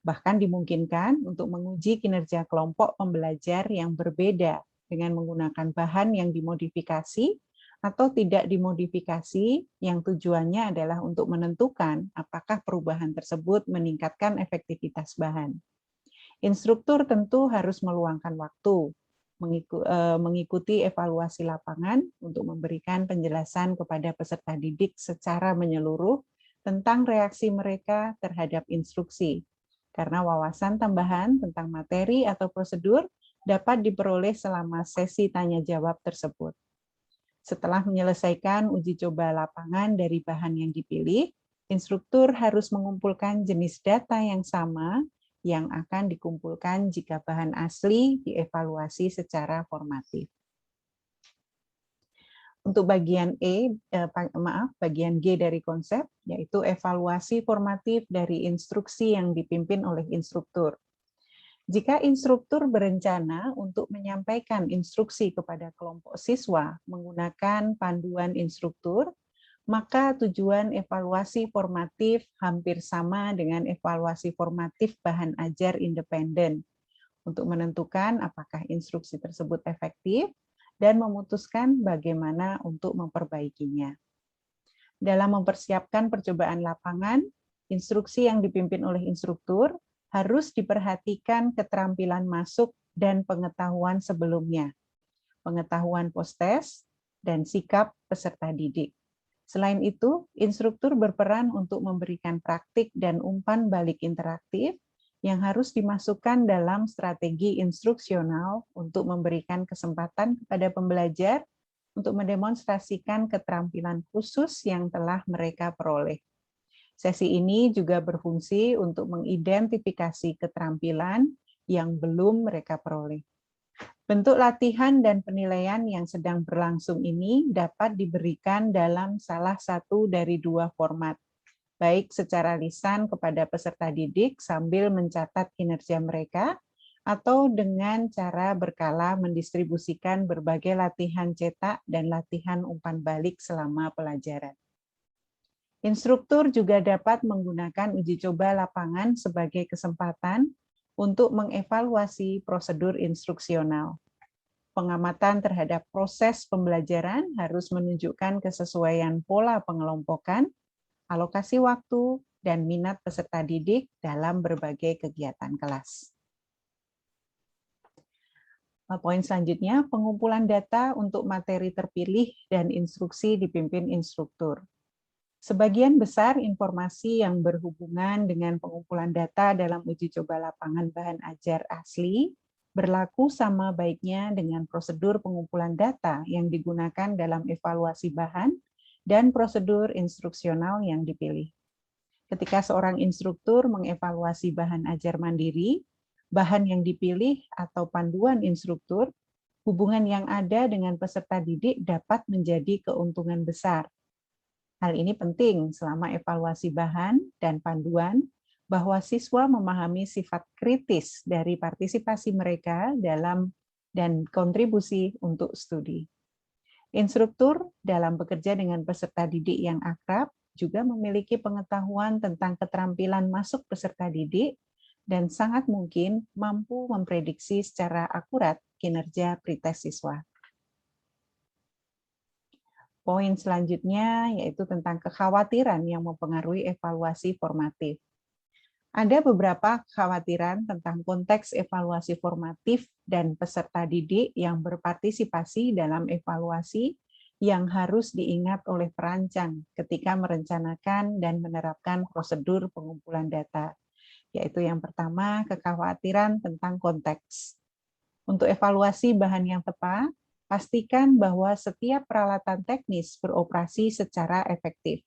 Bahkan dimungkinkan untuk menguji kinerja kelompok pembelajar yang berbeda dengan menggunakan bahan yang dimodifikasi atau tidak dimodifikasi, yang tujuannya adalah untuk menentukan apakah perubahan tersebut meningkatkan efektivitas bahan. Instruktur tentu harus meluangkan waktu mengikuti evaluasi lapangan untuk memberikan penjelasan kepada peserta didik secara menyeluruh tentang reaksi mereka terhadap instruksi, karena wawasan tambahan tentang materi atau prosedur dapat diperoleh selama sesi tanya-jawab tersebut. Setelah menyelesaikan uji coba lapangan dari bahan yang dipilih, instruktur harus mengumpulkan jenis data yang sama yang akan dikumpulkan jika bahan asli dievaluasi secara formatif. Untuk bagian bagian G dari konsep, yaitu evaluasi formatif dari instruksi yang dipimpin oleh instruktur. Jika instruktur berencana untuk menyampaikan instruksi kepada kelompok siswa menggunakan panduan instruktur, maka tujuan evaluasi formatif hampir sama dengan evaluasi formatif bahan ajar independen untuk menentukan apakah instruksi tersebut efektif dan memutuskan bagaimana untuk memperbaikinya. Dalam mempersiapkan percobaan lapangan, instruksi yang dipimpin oleh instruktur harus diperhatikan keterampilan masuk dan pengetahuan sebelumnya, pengetahuan post-test, dan sikap peserta didik. Selain itu, instruktur berperan untuk memberikan praktik dan umpan balik interaktif yang harus dimasukkan dalam strategi instruksional untuk memberikan kesempatan kepada pembelajar untuk mendemonstrasikan keterampilan khusus yang telah mereka peroleh. Sesi ini juga berfungsi untuk mengidentifikasi keterampilan yang belum mereka peroleh. Bentuk latihan dan penilaian yang sedang berlangsung ini dapat diberikan dalam salah satu dari dua format, baik secara lisan kepada peserta didik sambil mencatat kinerja mereka, atau dengan cara berkala mendistribusikan berbagai latihan cetak dan latihan umpan balik selama pelajaran. Instruktur juga dapat menggunakan uji coba lapangan sebagai kesempatan untuk mengevaluasi prosedur instruksional. Pengamatan terhadap proses pembelajaran harus menunjukkan kesesuaian pola pengelompokan, alokasi waktu, dan minat peserta didik dalam berbagai kegiatan kelas. Poin selanjutnya, pengumpulan data untuk materi terpilih dan instruksi dipimpin instruktur. Sebagian besar informasi yang berhubungan dengan pengumpulan data dalam uji coba lapangan bahan ajar asli berlaku sama baiknya dengan prosedur pengumpulan data yang digunakan dalam evaluasi bahan dan prosedur instruksional yang dipilih. Ketika seorang instruktur mengevaluasi bahan ajar mandiri, bahan yang dipilih atau panduan instruktur, hubungan yang ada dengan peserta didik dapat menjadi keuntungan besar. Hal ini penting selama evaluasi bahan dan panduan bahwa siswa memahami sifat kritis dari partisipasi mereka dalam dan kontribusi untuk studi. Instruktur dalam bekerja dengan peserta didik yang akrab juga memiliki pengetahuan tentang keterampilan masuk peserta didik dan sangat mungkin mampu memprediksi secara akurat kinerja pretest siswa. Poin selanjutnya yaitu tentang kekhawatiran yang mempengaruhi evaluasi formatif. Ada beberapa kekhawatiran tentang konteks evaluasi formatif dan peserta didik yang berpartisipasi dalam evaluasi yang harus diingat oleh perancang ketika merencanakan dan menerapkan prosedur pengumpulan data. Yaitu yang pertama, kekhawatiran tentang konteks. Untuk evaluasi bahan yang tepat, pastikan bahwa setiap peralatan teknis beroperasi secara efektif.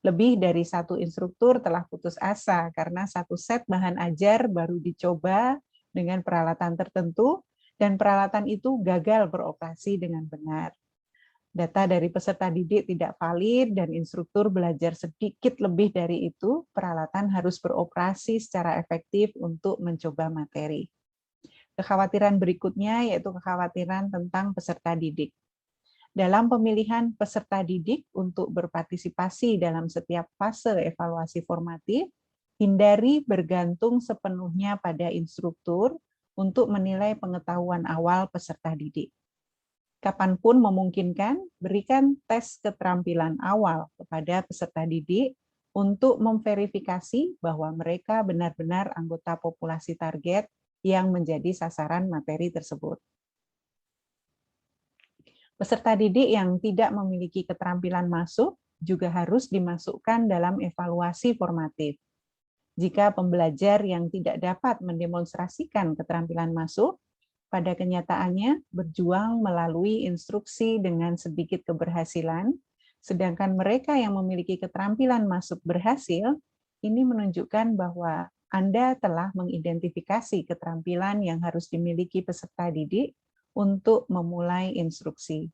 Lebih dari satu instruktur telah putus asa karena satu set bahan ajar baru dicoba dengan peralatan tertentu dan peralatan itu gagal beroperasi dengan benar. Data dari peserta didik tidak valid dan instruktur belajar sedikit lebih dari itu, peralatan harus beroperasi secara efektif untuk mencoba materi. Kekhawatiran berikutnya yaitu kekhawatiran tentang peserta didik. Dalam pemilihan peserta didik untuk berpartisipasi dalam setiap fase evaluasi formatif, hindari bergantung sepenuhnya pada instruktur untuk menilai pengetahuan awal peserta didik. Kapanpun memungkinkan, berikan tes keterampilan awal kepada peserta didik untuk memverifikasi bahwa mereka benar-benar anggota populasi target yang menjadi sasaran materi tersebut. Peserta didik yang tidak memiliki keterampilan masuk juga harus dimasukkan dalam evaluasi formatif. Jika pembelajar yang tidak dapat mendemonstrasikan keterampilan masuk, pada kenyataannya berjuang melalui instruksi dengan sedikit keberhasilan, sedangkan mereka yang memiliki keterampilan masuk berhasil, ini menunjukkan bahwa Anda telah mengidentifikasi keterampilan yang harus dimiliki peserta didik untuk memulai instruksi.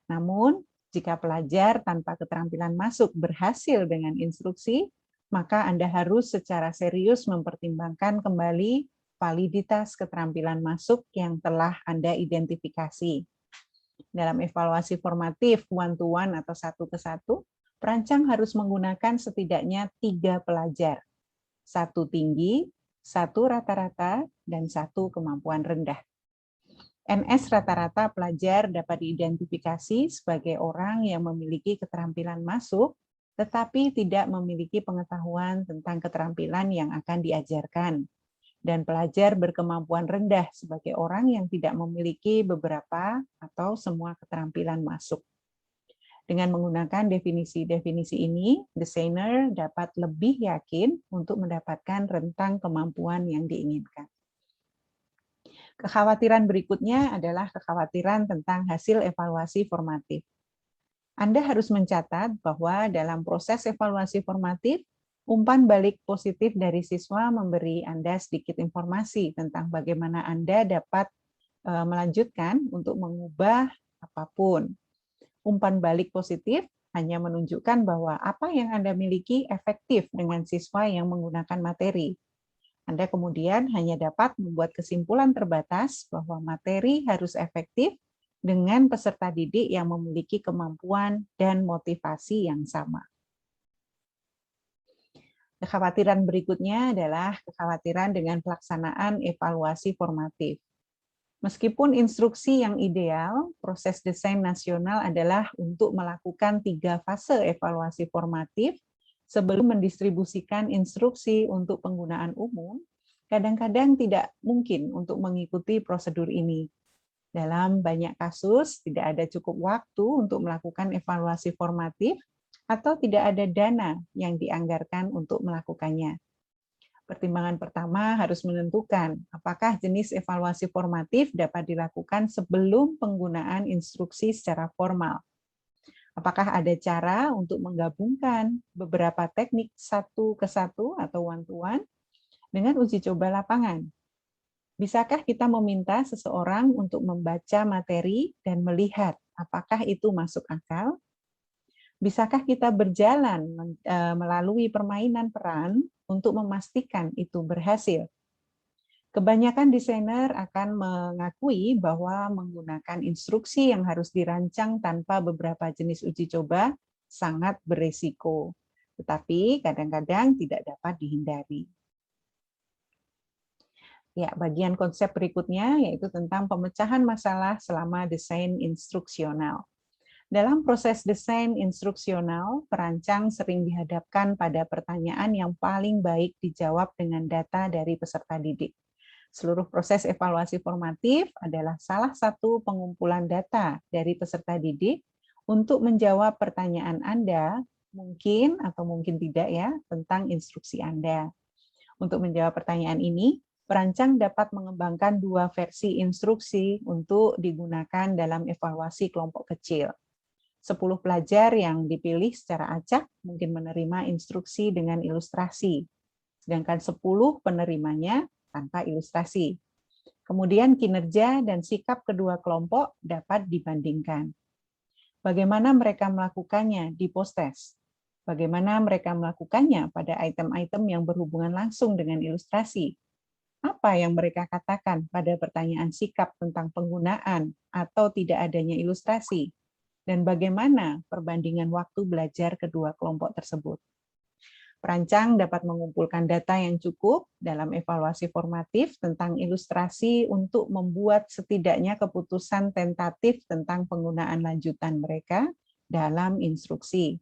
Namun, jika pelajar tanpa keterampilan masuk berhasil dengan instruksi, maka Anda harus secara serius mempertimbangkan kembali validitas keterampilan masuk yang telah Anda identifikasi. Dalam evaluasi formatif one-to-one atau satu ke satu, perancang harus menggunakan setidaknya 3 pelajar. 1 tinggi, 1 rata-rata, dan 1 kemampuan rendah. NS rata-rata pelajar dapat diidentifikasi sebagai orang yang memiliki keterampilan masuk, tetapi tidak memiliki pengetahuan tentang keterampilan yang akan diajarkan. Dan pelajar berkemampuan rendah sebagai orang yang tidak memiliki beberapa atau semua keterampilan masuk. Dengan menggunakan definisi-definisi ini, desainer dapat lebih yakin untuk mendapatkan rentang kemampuan yang diinginkan. Kekhawatiran berikutnya adalah kekhawatiran tentang hasil evaluasi formatif. Anda harus mencatat bahwa dalam proses evaluasi formatif, umpan balik positif dari siswa memberi Anda sedikit informasi tentang bagaimana Anda dapat melanjutkan untuk mengubah apapun. Umpan balik positif hanya menunjukkan bahwa apa yang Anda miliki efektif dengan siswa yang menggunakan materi. Anda kemudian hanya dapat membuat kesimpulan terbatas bahwa materi harus efektif dengan peserta didik yang memiliki kemampuan dan motivasi yang sama. Kekhawatiran berikutnya adalah kekhawatiran dengan pelaksanaan evaluasi formatif. Meskipun instruksi yang ideal, proses desain nasional adalah untuk melakukan 3 fase evaluasi formatif sebelum mendistribusikan instruksi untuk penggunaan umum, kadang-kadang tidak mungkin untuk mengikuti prosedur ini. Dalam banyak kasus, tidak ada cukup waktu untuk melakukan evaluasi formatif atau tidak ada dana yang dianggarkan untuk melakukannya. Pertimbangan pertama harus menentukan apakah jenis evaluasi formatif dapat dilakukan sebelum penggunaan instruksi secara formal. Apakah ada cara untuk menggabungkan beberapa teknik satu ke satu atau one-to-one dengan uji coba lapangan? Bisakah kita meminta seseorang untuk membaca materi dan melihat apakah itu masuk akal? Bisakah kita berjalan melalui permainan peran untuk memastikan itu berhasil? Kebanyakan desainer akan mengakui bahwa menggunakan instruksi yang harus dirancang tanpa beberapa jenis uji coba sangat beresiko, tetapi kadang-kadang tidak dapat dihindari. Ya, bagian konsep berikutnya yaitu tentang pemecahan masalah selama desain instruksional. Dalam proses desain instruksional, perancang sering dihadapkan pada pertanyaan yang paling baik dijawab dengan data dari peserta didik. Seluruh proses evaluasi formatif adalah salah satu pengumpulan data dari peserta didik untuk menjawab pertanyaan Anda, mungkin atau mungkin tidak ya, tentang instruksi Anda. Untuk menjawab pertanyaan ini, perancang dapat mengembangkan 2 versi instruksi untuk digunakan dalam evaluasi kelompok kecil. 10 pelajar yang dipilih secara acak mungkin menerima instruksi dengan ilustrasi, sedangkan 10 penerimanya tanpa ilustrasi. Kemudian kinerja dan sikap kedua kelompok dapat dibandingkan. Bagaimana mereka melakukannya di post-test? Bagaimana mereka melakukannya pada item-item yang berhubungan langsung dengan ilustrasi? Apa yang mereka katakan pada pertanyaan sikap tentang penggunaan atau tidak adanya ilustrasi? Dan bagaimana perbandingan waktu belajar kedua kelompok tersebut. Perancang dapat mengumpulkan data yang cukup dalam evaluasi formatif tentang ilustrasi untuk membuat setidaknya keputusan tentatif tentang penggunaan lanjutan mereka dalam instruksi.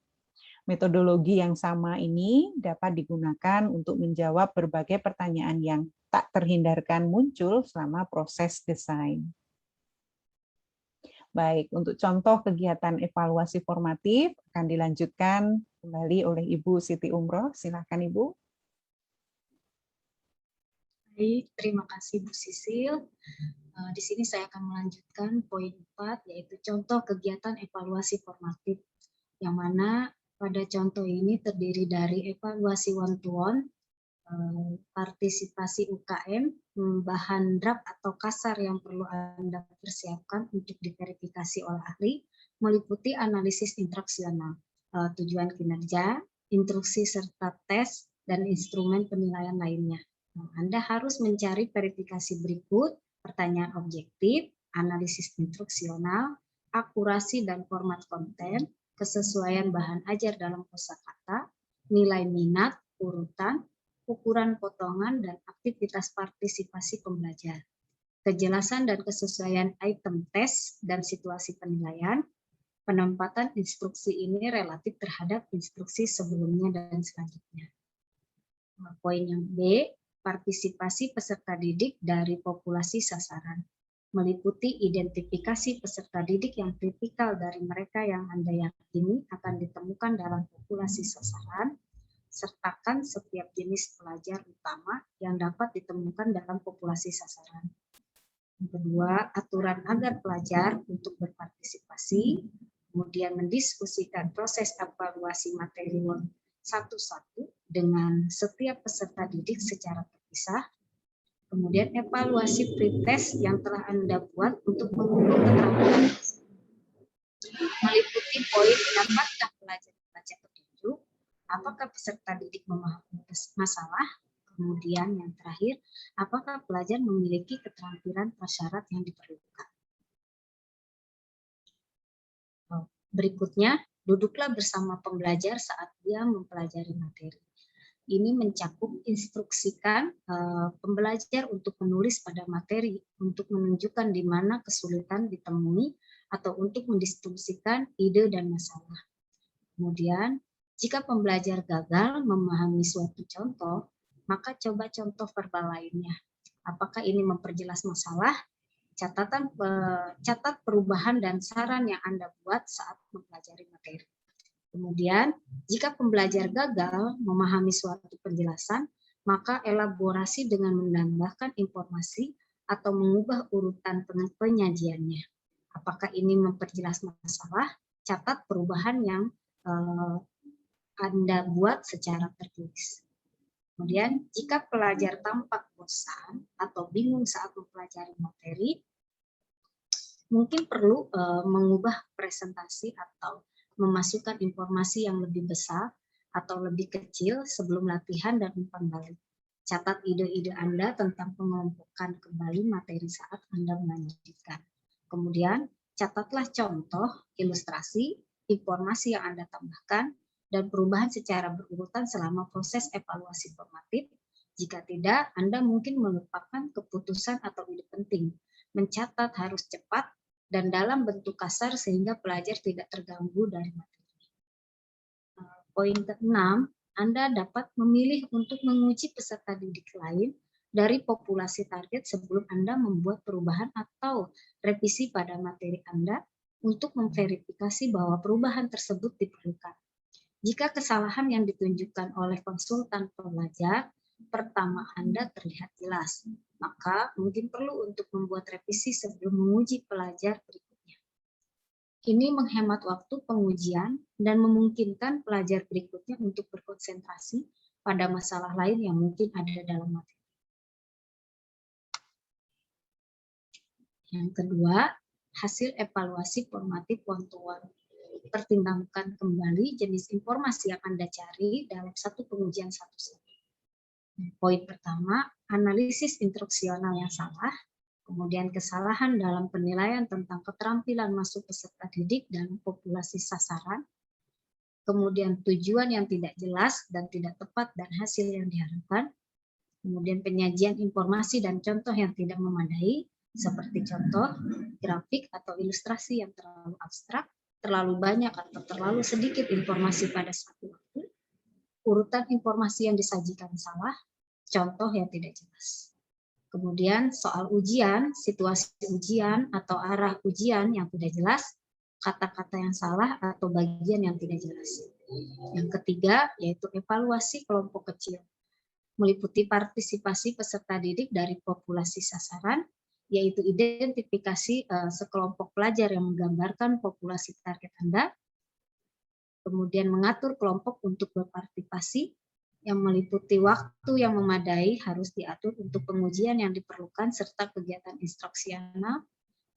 Metodologi yang sama ini dapat digunakan untuk menjawab berbagai pertanyaan yang tak terhindarkan muncul selama proses desain. Baik, untuk contoh kegiatan evaluasi formatif akan dilanjutkan kembali oleh Ibu Siti Umroh. Silakan Ibu. Baik, terima kasih Bu Sisil. Di sini saya akan melanjutkan poin 4, yaitu contoh kegiatan evaluasi formatif, yang mana pada contoh ini terdiri dari evaluasi one-to-one, partisipasi UKM, bahan draft atau kasar yang perlu Anda persiapkan untuk diverifikasi oleh ahli, meliputi analisis instruksional, tujuan kinerja, instruksi serta tes, dan instrumen penilaian lainnya. Anda harus mencari verifikasi berikut: pertanyaan objektif, analisis instruksional, akurasi dan format konten, kesesuaian bahan ajar dalam kosakata, nilai minat, urutan, ukuran potongan, dan aktivitas partisipasi pembelajar. Kejelasan dan kesesuaian item tes dan situasi penilaian. Penempatan instruksi ini relatif terhadap instruksi sebelumnya dan selanjutnya. Poin yang B, partisipasi peserta didik dari populasi sasaran. meliputi identifikasi peserta didik yang kritikal dari mereka yang Anda yakini akan ditemukan dalam populasi sasaran, sertakan setiap jenis pelajar utama yang dapat ditemukan dalam populasi sasaran. Yang kedua, aturan agar pelajar untuk berpartisipasi, kemudian mendiskusikan proses evaluasi materi satu-satu dengan setiap peserta didik secara terpisah, kemudian evaluasi pretest yang telah Anda buat untuk mengukur keterampilan meliputi poin dapatkah pelajar membaca petunjuk, apakah peserta didik memahami masalah, kemudian yang terakhir, apakah pelajar memiliki keterampilan prasyarat yang diperlukan. Berikutnya, duduklah bersama pembelajar saat dia mempelajari materi. Ini mencakup instruksikan pembelajar untuk menulis pada materi, untuk menunjukkan di mana kesulitan ditemui, atau untuk mendistribusikan ide dan masalah. Kemudian, jika pembelajar gagal memahami suatu contoh, maka coba contoh verbal lainnya. Apakah ini memperjelas masalah? Catat perubahan dan saran yang Anda buat saat mempelajari materi. Kemudian, jika pembelajar gagal memahami suatu penjelasan, maka elaborasi dengan menambahkan informasi atau mengubah urutan penyajiannya. Apakah ini memperjelas masalah? Catat perubahan yang Anda buat secara tertulis. Kemudian, jika pelajar tampak bosan atau bingung saat mempelajari materi, mungkin perlu mengubah presentasi atau memasukkan informasi yang lebih besar atau lebih kecil sebelum latihan dan umpan balik. Catat ide-ide Anda tentang pengelompokan kembali materi saat Anda melanjutkan. Kemudian, catatlah contoh, ilustrasi, informasi yang Anda tambahkan, dan perubahan secara berurutan selama proses evaluasi formatif. Jika tidak, Anda mungkin melupakan keputusan atau ide penting. Mencatat harus cepat dan dalam bentuk kasar sehingga pelajar tidak terganggu dari materi. Poin ke-6, Anda dapat memilih untuk menguji peserta didik lain dari populasi target sebelum Anda membuat perubahan atau revisi pada materi Anda untuk memverifikasi bahwa perubahan tersebut diperlukan. Jika kesalahan yang ditunjukkan oleh konsultan pelajar pertama Anda terlihat jelas, maka mungkin perlu untuk membuat revisi sebelum menguji pelajar berikutnya. Ini menghemat waktu pengujian dan memungkinkan pelajar berikutnya untuk berkonsentrasi pada masalah lain yang mungkin ada dalam materi. Yang kedua, hasil evaluasi formatif one-to-one. Pertimbangkan kembali jenis informasi yang Anda cari dalam satu pengujian satu-satu. Poin pertama, analisis instruksional yang salah, kemudian kesalahan dalam penilaian tentang keterampilan masuk peserta didik dalam populasi sasaran, kemudian tujuan yang tidak jelas dan tidak tepat dan hasil yang diharapkan, kemudian penyajian informasi dan contoh yang tidak memadai, seperti contoh, grafik atau ilustrasi yang terlalu abstrak, terlalu banyak atau terlalu sedikit informasi pada satu waktu, urutan informasi yang disajikan salah, contoh yang tidak jelas. Kemudian soal ujian, situasi ujian atau arah ujian yang tidak jelas, kata-kata yang salah atau bagian yang tidak jelas. Yang ketiga yaitu evaluasi kelompok kecil, meliputi partisipasi peserta didik dari populasi sasaran, yaitu identifikasi sekelompok pelajar yang menggambarkan populasi target Anda, kemudian mengatur kelompok untuk berpartisipasi, yang meliputi waktu yang memadai harus diatur untuk pengujian yang diperlukan serta kegiatan instruksional.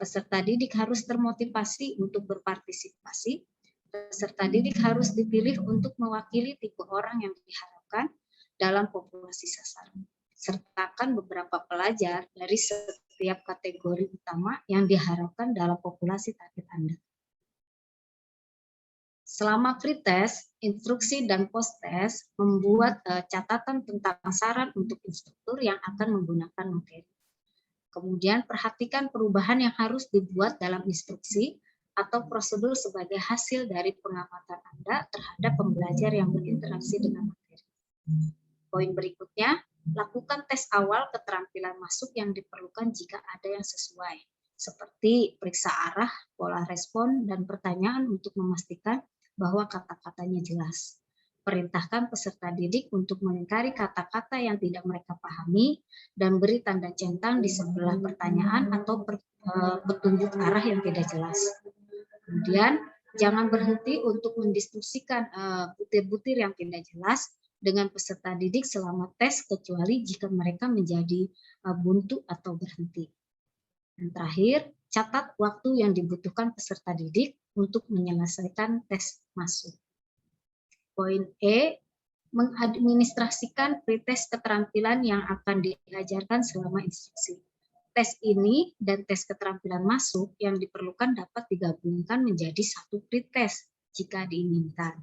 Peserta didik harus termotivasi untuk berpartisipasi. Peserta didik harus dipilih untuk mewakili tipe orang yang diharapkan dalam populasi sasaran. Sertakan beberapa pelajar dari setiap kategori utama yang diharapkan dalam populasi target Anda. Selama pretest, instruksi dan post-test membuat catatan tentang saran untuk instruktur yang akan menggunakan materi. Kemudian perhatikan perubahan yang harus dibuat dalam instruksi atau prosedur sebagai hasil dari pengamatan Anda terhadap pembelajar yang berinteraksi dengan materi. Poin berikutnya, lakukan tes awal keterampilan masuk yang diperlukan jika ada yang sesuai. seperti periksa arah, pola respon, dan pertanyaan untuk memastikan bahwa kata-katanya jelas. Perintahkan peserta didik untuk melingkari kata-kata yang tidak mereka pahami dan beri tanda centang di sebelah pertanyaan atau petunjuk arah yang tidak jelas. Kemudian, jangan berhenti untuk mendiskusikan butir-butir yang tidak jelas dengan peserta didik selama tes, kecuali jika mereka menjadi buntu atau berhenti. Dan terakhir, catat waktu yang dibutuhkan peserta didik untuk menyelesaikan tes masuk. Poin E, mengadministrasikan pretest keterampilan yang akan diajarkan selama instruksi. Tes ini dan tes keterampilan masuk yang diperlukan dapat digabungkan menjadi satu pretest jika diinginkan.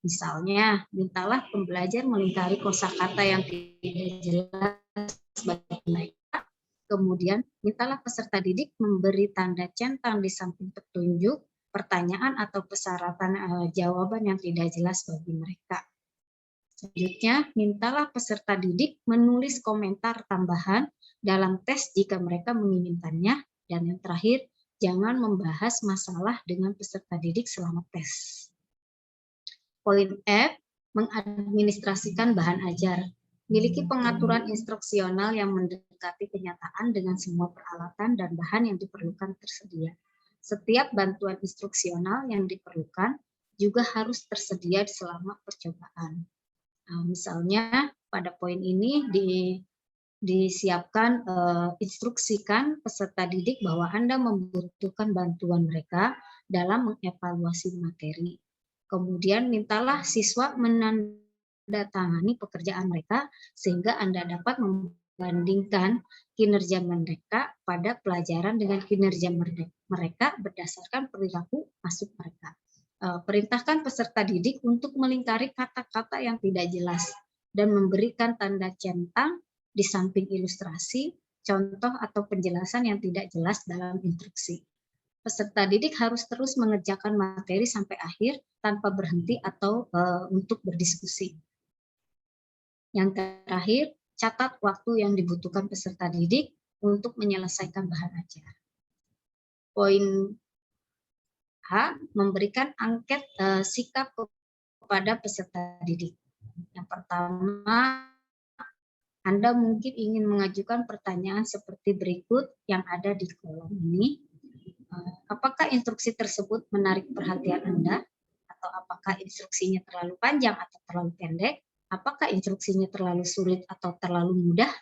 Misalnya, mintalah pembelajar melingkari kosakata yang tidak jelas bagi mereka. Kemudian, mintalah peserta didik memberi tanda centang di samping petunjuk, pertanyaan atau persyaratan jawaban yang tidak jelas bagi mereka. Selanjutnya, mintalah peserta didik menulis komentar tambahan dalam tes jika mereka menginginkannya. Dan yang terakhir, jangan membahas masalah dengan peserta didik selama tes. Poin F, mengadministrasikan bahan ajar. Miliki pengaturan instruksional yang mendekati kenyataan dengan semua peralatan dan bahan yang diperlukan tersedia. Setiap bantuan instruksional yang diperlukan juga harus tersedia selama percobaan. Misalnya pada poin ini disiapkan, instruksikan peserta didik bahwa Anda membutuhkan bantuan mereka dalam mengevaluasi materi. Kemudian mintalah siswa menandatangani pekerjaan mereka sehingga Anda dapat membandingkan kinerja mereka pada pelajaran dengan kinerja mereka berdasarkan perilaku masuk mereka. Perintahkan peserta didik untuk melingkari kata-kata yang tidak jelas dan memberikan tanda centang di samping ilustrasi, contoh atau penjelasan yang tidak jelas dalam instruksi. Peserta didik harus terus mengerjakan materi sampai akhir tanpa berhenti atau untuk berdiskusi. Yang terakhir, catat waktu yang dibutuhkan peserta didik untuk menyelesaikan bahan ajar. Poin H, memberikan angket sikap kepada peserta didik. Yang pertama, Anda mungkin ingin mengajukan pertanyaan seperti berikut yang ada di kolom ini. Apakah instruksi tersebut menarik perhatian Anda? Atau apakah instruksinya terlalu panjang atau terlalu pendek? Apakah instruksinya terlalu sulit atau terlalu mudah?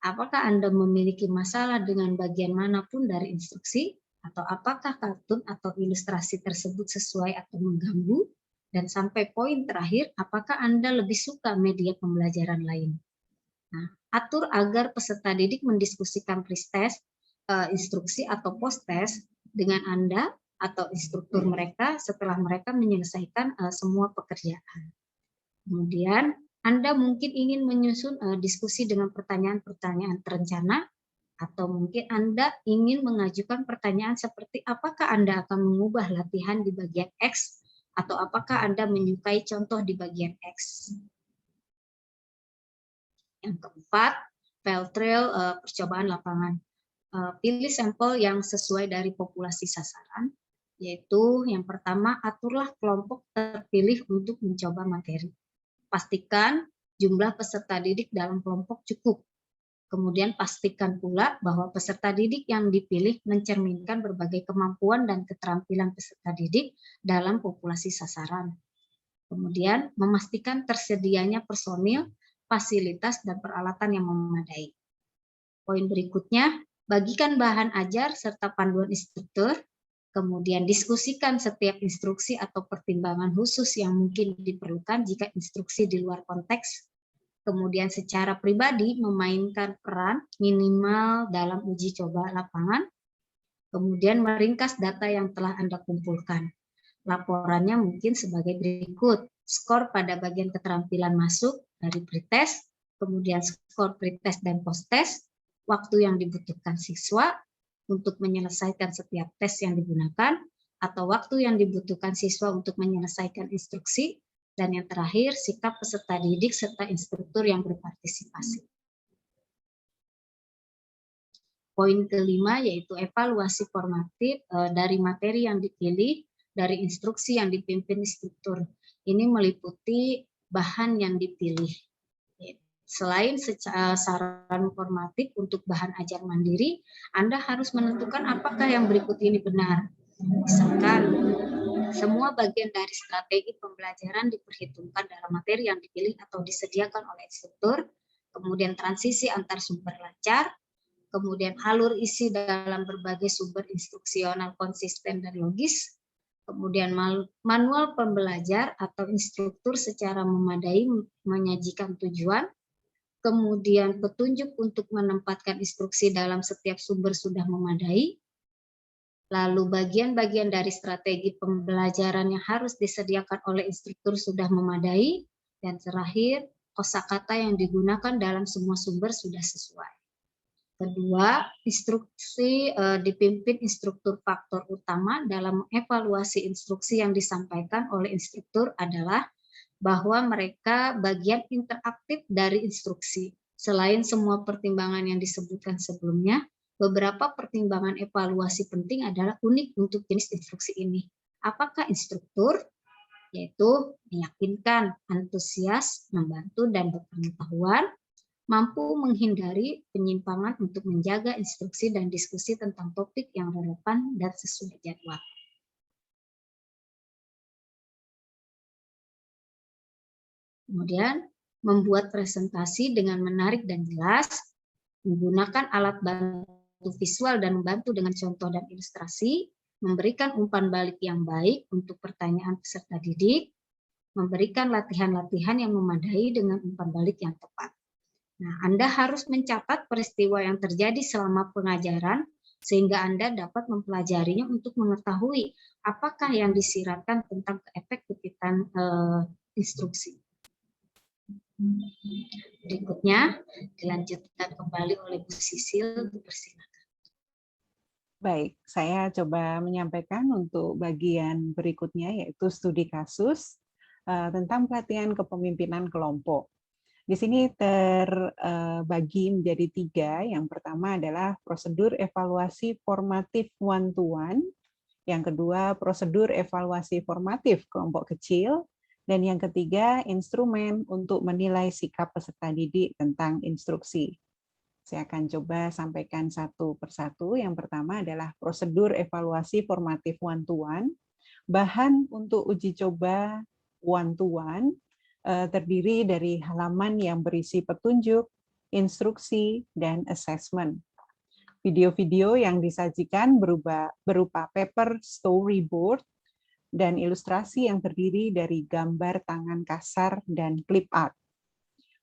Apakah Anda memiliki masalah dengan bagian manapun dari instruksi? Atau apakah kartun atau ilustrasi tersebut sesuai atau mengganggu? Dan sampai poin terakhir, apakah Anda lebih suka media pembelajaran lain? Nah, atur agar peserta didik mendiskusikan pretest, instruksi atau post-test dengan Anda atau instruktur mereka setelah mereka menyelesaikan semua pekerjaan. Kemudian, Anda mungkin ingin menyusun diskusi dengan pertanyaan-pertanyaan terencana, atau mungkin Anda ingin mengajukan pertanyaan seperti apakah Anda akan mengubah latihan di bagian X, atau apakah Anda menyukai contoh di bagian X. Yang keempat, file trail percobaan lapangan. Pilih sampel yang sesuai dari populasi sasaran, yaitu yang pertama, aturlah kelompok terpilih untuk mencoba materi. Pastikan jumlah peserta didik dalam kelompok cukup. Kemudian pastikan pula bahwa peserta didik yang dipilih mencerminkan berbagai kemampuan dan keterampilan peserta didik dalam populasi sasaran. Kemudian memastikan tersedianya personil, fasilitas, dan peralatan yang memadai. Poin berikutnya, bagikan bahan ajar serta panduan instruktur. Kemudian diskusikan setiap instruksi atau pertimbangan khusus yang mungkin diperlukan jika instruksi di luar konteks. Kemudian secara pribadi memainkan peran minimal dalam uji coba lapangan. Kemudian meringkas data yang telah Anda kumpulkan. Laporannya mungkin sebagai berikut. Skor pada bagian keterampilan masuk dari pretest, kemudian skor pretest dan post-test, waktu yang dibutuhkan siswa untuk menyelesaikan setiap tes yang digunakan, atau waktu yang dibutuhkan siswa untuk menyelesaikan instruksi, dan yang terakhir, sikap peserta didik serta instruktur yang berpartisipasi. poin kelima yaitu evaluasi formatif dari materi yang dipilih, dari instruksi yang dipimpin instruktur. Ini meliputi bahan yang dipilih. Selain saran formatif untuk bahan ajar mandiri, Anda harus menentukan apakah yang berikut ini benar. Misalkan, semua bagian dari strategi pembelajaran diperhitungkan dalam materi yang dipilih atau disediakan oleh instruktur, kemudian transisi antar sumber lancar, kemudian alur isi dalam berbagai sumber instruksional konsisten dan logis, kemudian manual pembelajar atau instruktur secara memadai menyajikan tujuan, kemudian petunjuk untuk menempatkan instruksi dalam setiap sumber sudah memadai, lalu bagian-bagian dari strategi pembelajaran yang harus disediakan oleh instruktur sudah memadai, dan terakhir, kosakata yang digunakan dalam semua sumber sudah sesuai. Kedua, instruksi dipimpin instruktur. Faktor utama dalam evaluasi instruksi yang disampaikan oleh instruktur adalah bahwa mereka bagian interaktif dari instruksi. Selain semua pertimbangan yang disebutkan sebelumnya, beberapa pertimbangan evaluasi penting adalah unik untuk jenis instruksi ini. Apakah instruktur, yaitu meyakinkan, antusias, membantu, dan berpengetahuan, mampu menghindari penyimpangan untuk menjaga instruksi dan diskusi tentang topik yang relevan dan sesuai jadwal. Kemudian, membuat presentasi dengan menarik dan jelas, menggunakan alat bantu visual dan membantu dengan contoh dan ilustrasi, memberikan umpan balik yang baik untuk pertanyaan peserta didik, memberikan latihan-latihan yang memadai dengan umpan balik yang tepat. Nah, Anda harus mencatat peristiwa yang terjadi selama pengajaran, sehingga Anda dapat mempelajarinya untuk mengetahui apakah yang disiratkan tentang keefektifan instruksi. Berikutnya dilanjutkan kembali oleh Bu Sisil, dipersilakan. Baik, saya coba menyampaikan untuk bagian berikutnya yaitu studi kasus tentang pelatihan kepemimpinan kelompok. Di sini terbagi menjadi 3. Yang pertama adalah prosedur evaluasi formatif one-to-one, yang kedua prosedur evaluasi formatif kelompok kecil, dan yang ketiga, instrumen untuk menilai sikap peserta didik tentang instruksi. Saya akan coba sampaikan satu persatu. Yang pertama adalah prosedur evaluasi formatif one-to-one. Bahan untuk uji coba one-to-one terdiri dari halaman yang berisi petunjuk, instruksi, dan assessment. Video-video yang disajikan berupa paper storyboard, dan ilustrasi yang terdiri dari gambar tangan kasar dan clip art.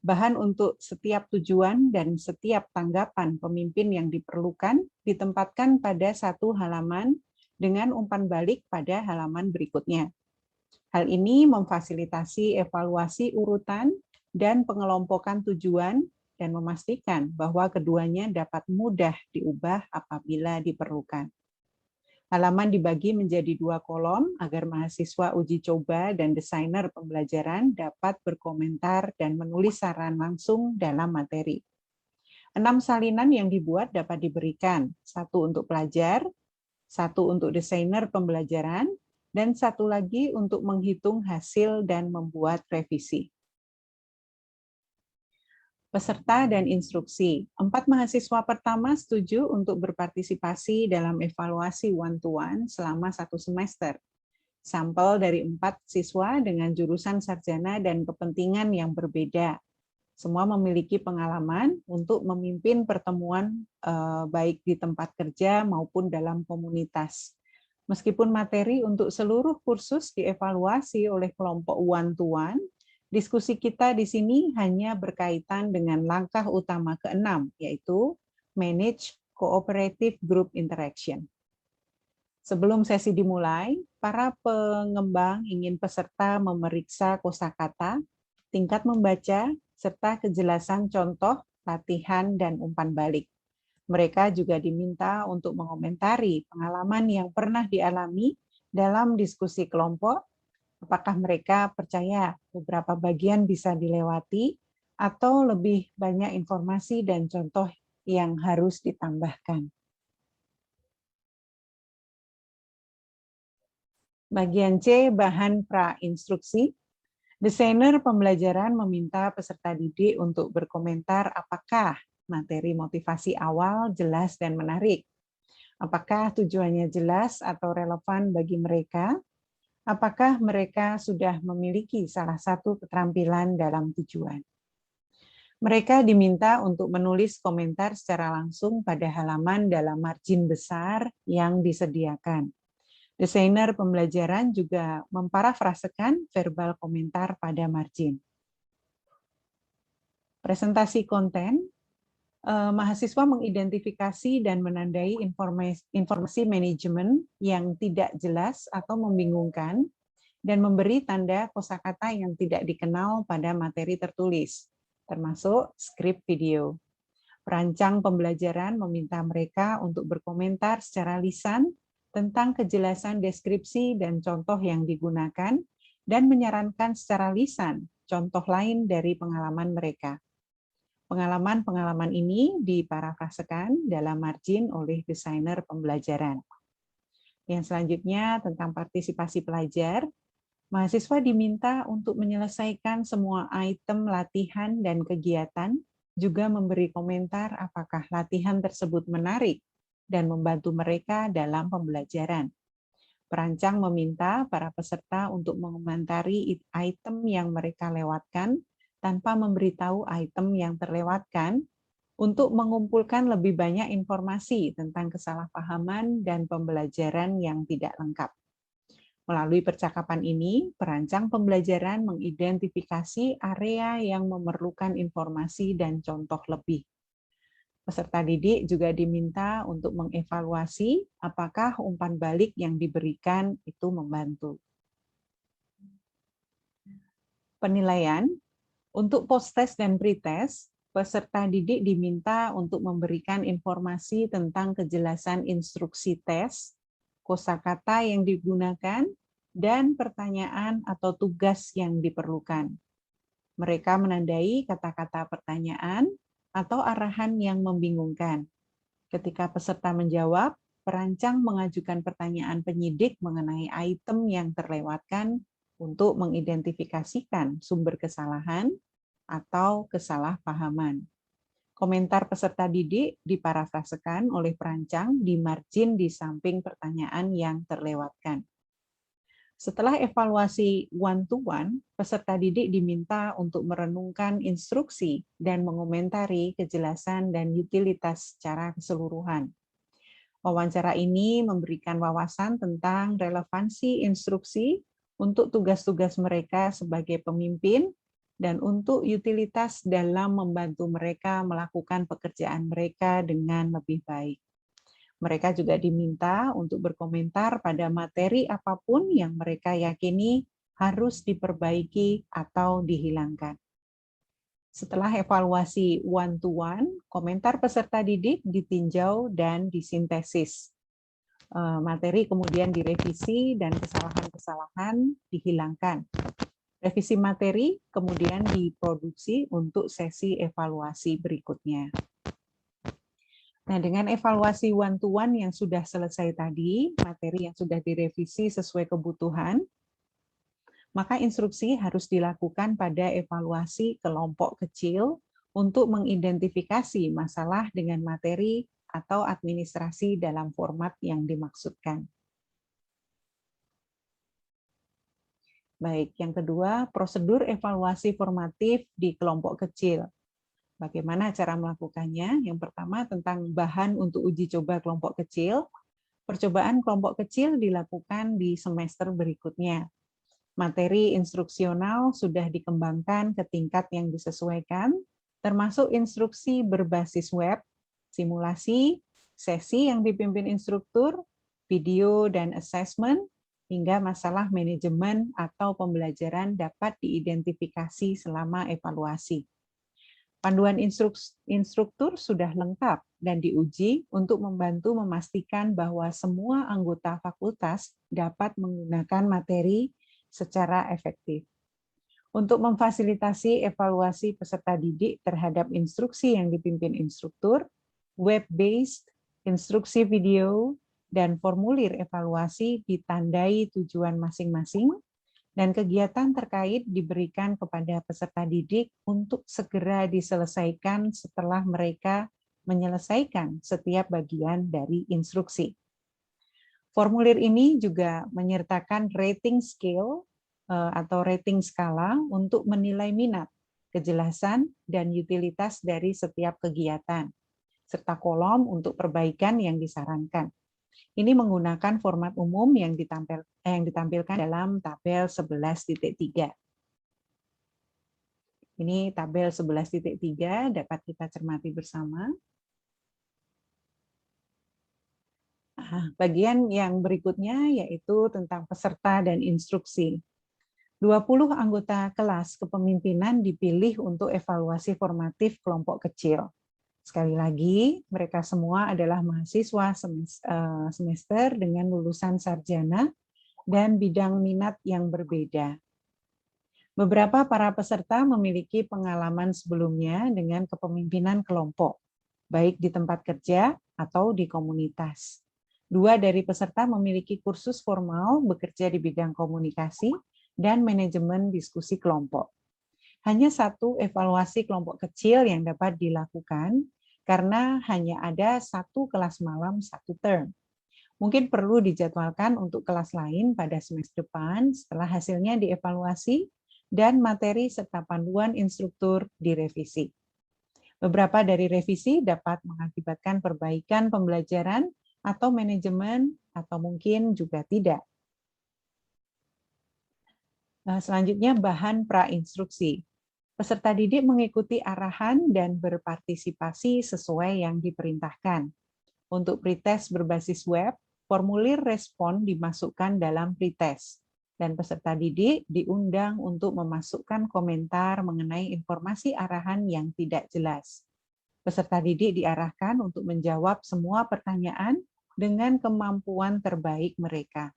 Bahan untuk setiap tujuan dan setiap tanggapan pemimpin yang diperlukan ditempatkan pada satu halaman dengan umpan balik pada halaman berikutnya. Hal ini memfasilitasi evaluasi urutan dan pengelompokan tujuan dan memastikan bahwa keduanya dapat mudah diubah apabila diperlukan. Halaman dibagi menjadi 2 kolom agar mahasiswa uji coba dan desainer pembelajaran dapat berkomentar dan menulis saran langsung dalam materi. 6 salinan yang dibuat dapat diberikan, 1 untuk pelajar, 1 untuk desainer pembelajaran, dan 1 lagi untuk menghitung hasil dan membuat revisi. Peserta dan instruksi. 4 mahasiswa pertama setuju untuk berpartisipasi dalam evaluasi one-to-one selama 1 semester. Sampel dari 4 siswa dengan jurusan sarjana dan kepentingan yang berbeda. Semua memiliki pengalaman untuk memimpin pertemuan baik di tempat kerja maupun dalam komunitas. Meskipun materi untuk seluruh kursus dievaluasi oleh kelompok one-to-one, diskusi kita di sini hanya berkaitan dengan langkah utama ke-6, yaitu Manage Cooperative Group Interaction. Sebelum sesi dimulai, para pengembang ingin peserta memeriksa kosakata, tingkat membaca, serta kejelasan contoh, latihan, dan umpan balik. Mereka juga diminta untuk mengomentari pengalaman yang pernah dialami dalam diskusi kelompok. Apakah mereka percaya beberapa bagian bisa dilewati, atau lebih banyak informasi dan contoh yang harus ditambahkan. Bagian C, bahan pra-instruksi. Desainer pembelajaran meminta peserta didik untuk berkomentar apakah materi motivasi awal jelas dan menarik. Apakah tujuannya jelas atau relevan bagi mereka? Apakah mereka sudah memiliki salah satu keterampilan dalam tujuan? Mereka diminta untuk menulis komentar secara langsung pada halaman dalam margin besar yang disediakan. Desainer pembelajaran juga memparafrasekan verbal komentar pada margin. Presentasi konten, mahasiswa mengidentifikasi dan menandai informasi manajemen yang tidak jelas atau membingungkan dan memberi tanda kosakata yang tidak dikenal pada materi tertulis, termasuk skrip video. Perancang pembelajaran meminta mereka untuk berkomentar secara lisan tentang kejelasan deskripsi dan contoh yang digunakan, dan menyarankan secara lisan contoh lain dari pengalaman mereka. Pengalaman-pengalaman ini diparafrasekan dalam margin oleh desainer pembelajaran. Yang selanjutnya tentang partisipasi pelajar, mahasiswa diminta untuk menyelesaikan semua item latihan dan kegiatan, juga memberi komentar apakah latihan tersebut menarik dan membantu mereka dalam pembelajaran. Perancang meminta para peserta untuk mengomentari item yang mereka lewatkan tanpa memberitahu item yang terlewatkan, untuk mengumpulkan lebih banyak informasi tentang kesalahpahaman dan pembelajaran yang tidak lengkap. Melalui percakapan ini, perancang pembelajaran mengidentifikasi area yang memerlukan informasi dan contoh lebih. Peserta didik juga diminta untuk mengevaluasi apakah umpan balik yang diberikan itu membantu. Penilaian, untuk post-test dan pre-test, peserta didik diminta untuk memberikan informasi tentang kejelasan instruksi tes, kosakata yang digunakan, dan pertanyaan atau tugas yang diperlukan. Mereka menandai kata-kata pertanyaan atau arahan yang membingungkan. Ketika peserta menjawab, perancang mengajukan pertanyaan penyidik mengenai item yang terlewatkan untuk mengidentifikasikan sumber kesalahan atau kesalahpahaman. Komentar peserta didik diparafrasekan oleh perancang di margin di samping pertanyaan yang terlewatkan. Setelah evaluasi one-to-one, peserta didik diminta untuk merenungkan instruksi dan mengomentari kejelasan dan utilitas secara keseluruhan. Wawancara ini memberikan wawasan tentang relevansi instruksi untuk tugas-tugas mereka sebagai pemimpin dan untuk utilitas dalam membantu mereka melakukan pekerjaan mereka dengan lebih baik. Mereka juga diminta untuk berkomentar pada materi apapun yang mereka yakini harus diperbaiki atau dihilangkan. Setelah evaluasi one-to-one, komentar peserta didik ditinjau dan disintesis. Materi kemudian direvisi dan kesalahan-kesalahan dihilangkan. Revisi materi kemudian diproduksi untuk sesi evaluasi berikutnya. Nah, dengan evaluasi one-to-one yang sudah selesai tadi, materi yang sudah direvisi sesuai kebutuhan, maka instruksi harus dilakukan pada evaluasi kelompok kecil untuk mengidentifikasi masalah dengan materi atau administrasi dalam format yang dimaksudkan. Baik, yang kedua, prosedur evaluasi formatif di kelompok kecil. Bagaimana cara melakukannya? Yang pertama tentang bahan untuk uji coba kelompok kecil. Percobaan kelompok kecil dilakukan di semester berikutnya. Materi instruksional sudah dikembangkan ke tingkat yang disesuaikan, termasuk instruksi berbasis web, simulasi, sesi yang dipimpin instruktur, video dan assessment, hingga masalah manajemen atau pembelajaran dapat diidentifikasi selama evaluasi. Panduan instruktur sudah lengkap dan diuji untuk membantu memastikan bahwa semua anggota fakultas dapat menggunakan materi secara efektif. Untuk memfasilitasi evaluasi peserta didik terhadap instruksi yang dipimpin instruktur, web-based, instruksi video, dan formulir evaluasi ditandai tujuan masing-masing, dan kegiatan terkait diberikan kepada peserta didik untuk segera diselesaikan setelah mereka menyelesaikan setiap bagian dari instruksi. Formulir ini juga menyertakan rating scale atau rating skala untuk menilai minat, kejelasan, dan utilitas dari setiap kegiatan, serta kolom untuk perbaikan yang disarankan. Ini menggunakan format umum yang ditampilkan dalam tabel 11.3. Ini tabel 11.3 dapat kita cermati bersama. Bagian yang berikutnya yaitu tentang peserta dan instruksi. 20 anggota kelas kepemimpinan dipilih untuk evaluasi formatif kelompok kecil. Sekali lagi, mereka semua adalah mahasiswa semester dengan lulusan sarjana dan bidang minat yang berbeda. Beberapa para peserta memiliki pengalaman sebelumnya dengan kepemimpinan kelompok, baik di tempat kerja atau di komunitas. 2 dari peserta memiliki kursus formal bekerja di bidang komunikasi dan manajemen diskusi kelompok. Hanya 1 evaluasi kelompok kecil yang dapat dilakukan karena hanya ada 1 kelas malam 1 term. Mungkin perlu dijadwalkan untuk kelas lain pada semester depan setelah hasilnya dievaluasi dan materi serta panduan instruktur direvisi. Beberapa dari revisi dapat mengakibatkan perbaikan pembelajaran atau manajemen atau mungkin juga tidak. Selanjutnya bahan pra-instruksi. Peserta didik mengikuti arahan dan berpartisipasi sesuai yang diperintahkan. Untuk pretest berbasis web, formulir respon dimasukkan dalam pretest, dan peserta didik diundang untuk memasukkan komentar mengenai informasi arahan yang tidak jelas. Peserta didik diarahkan untuk menjawab semua pertanyaan dengan kemampuan terbaik mereka.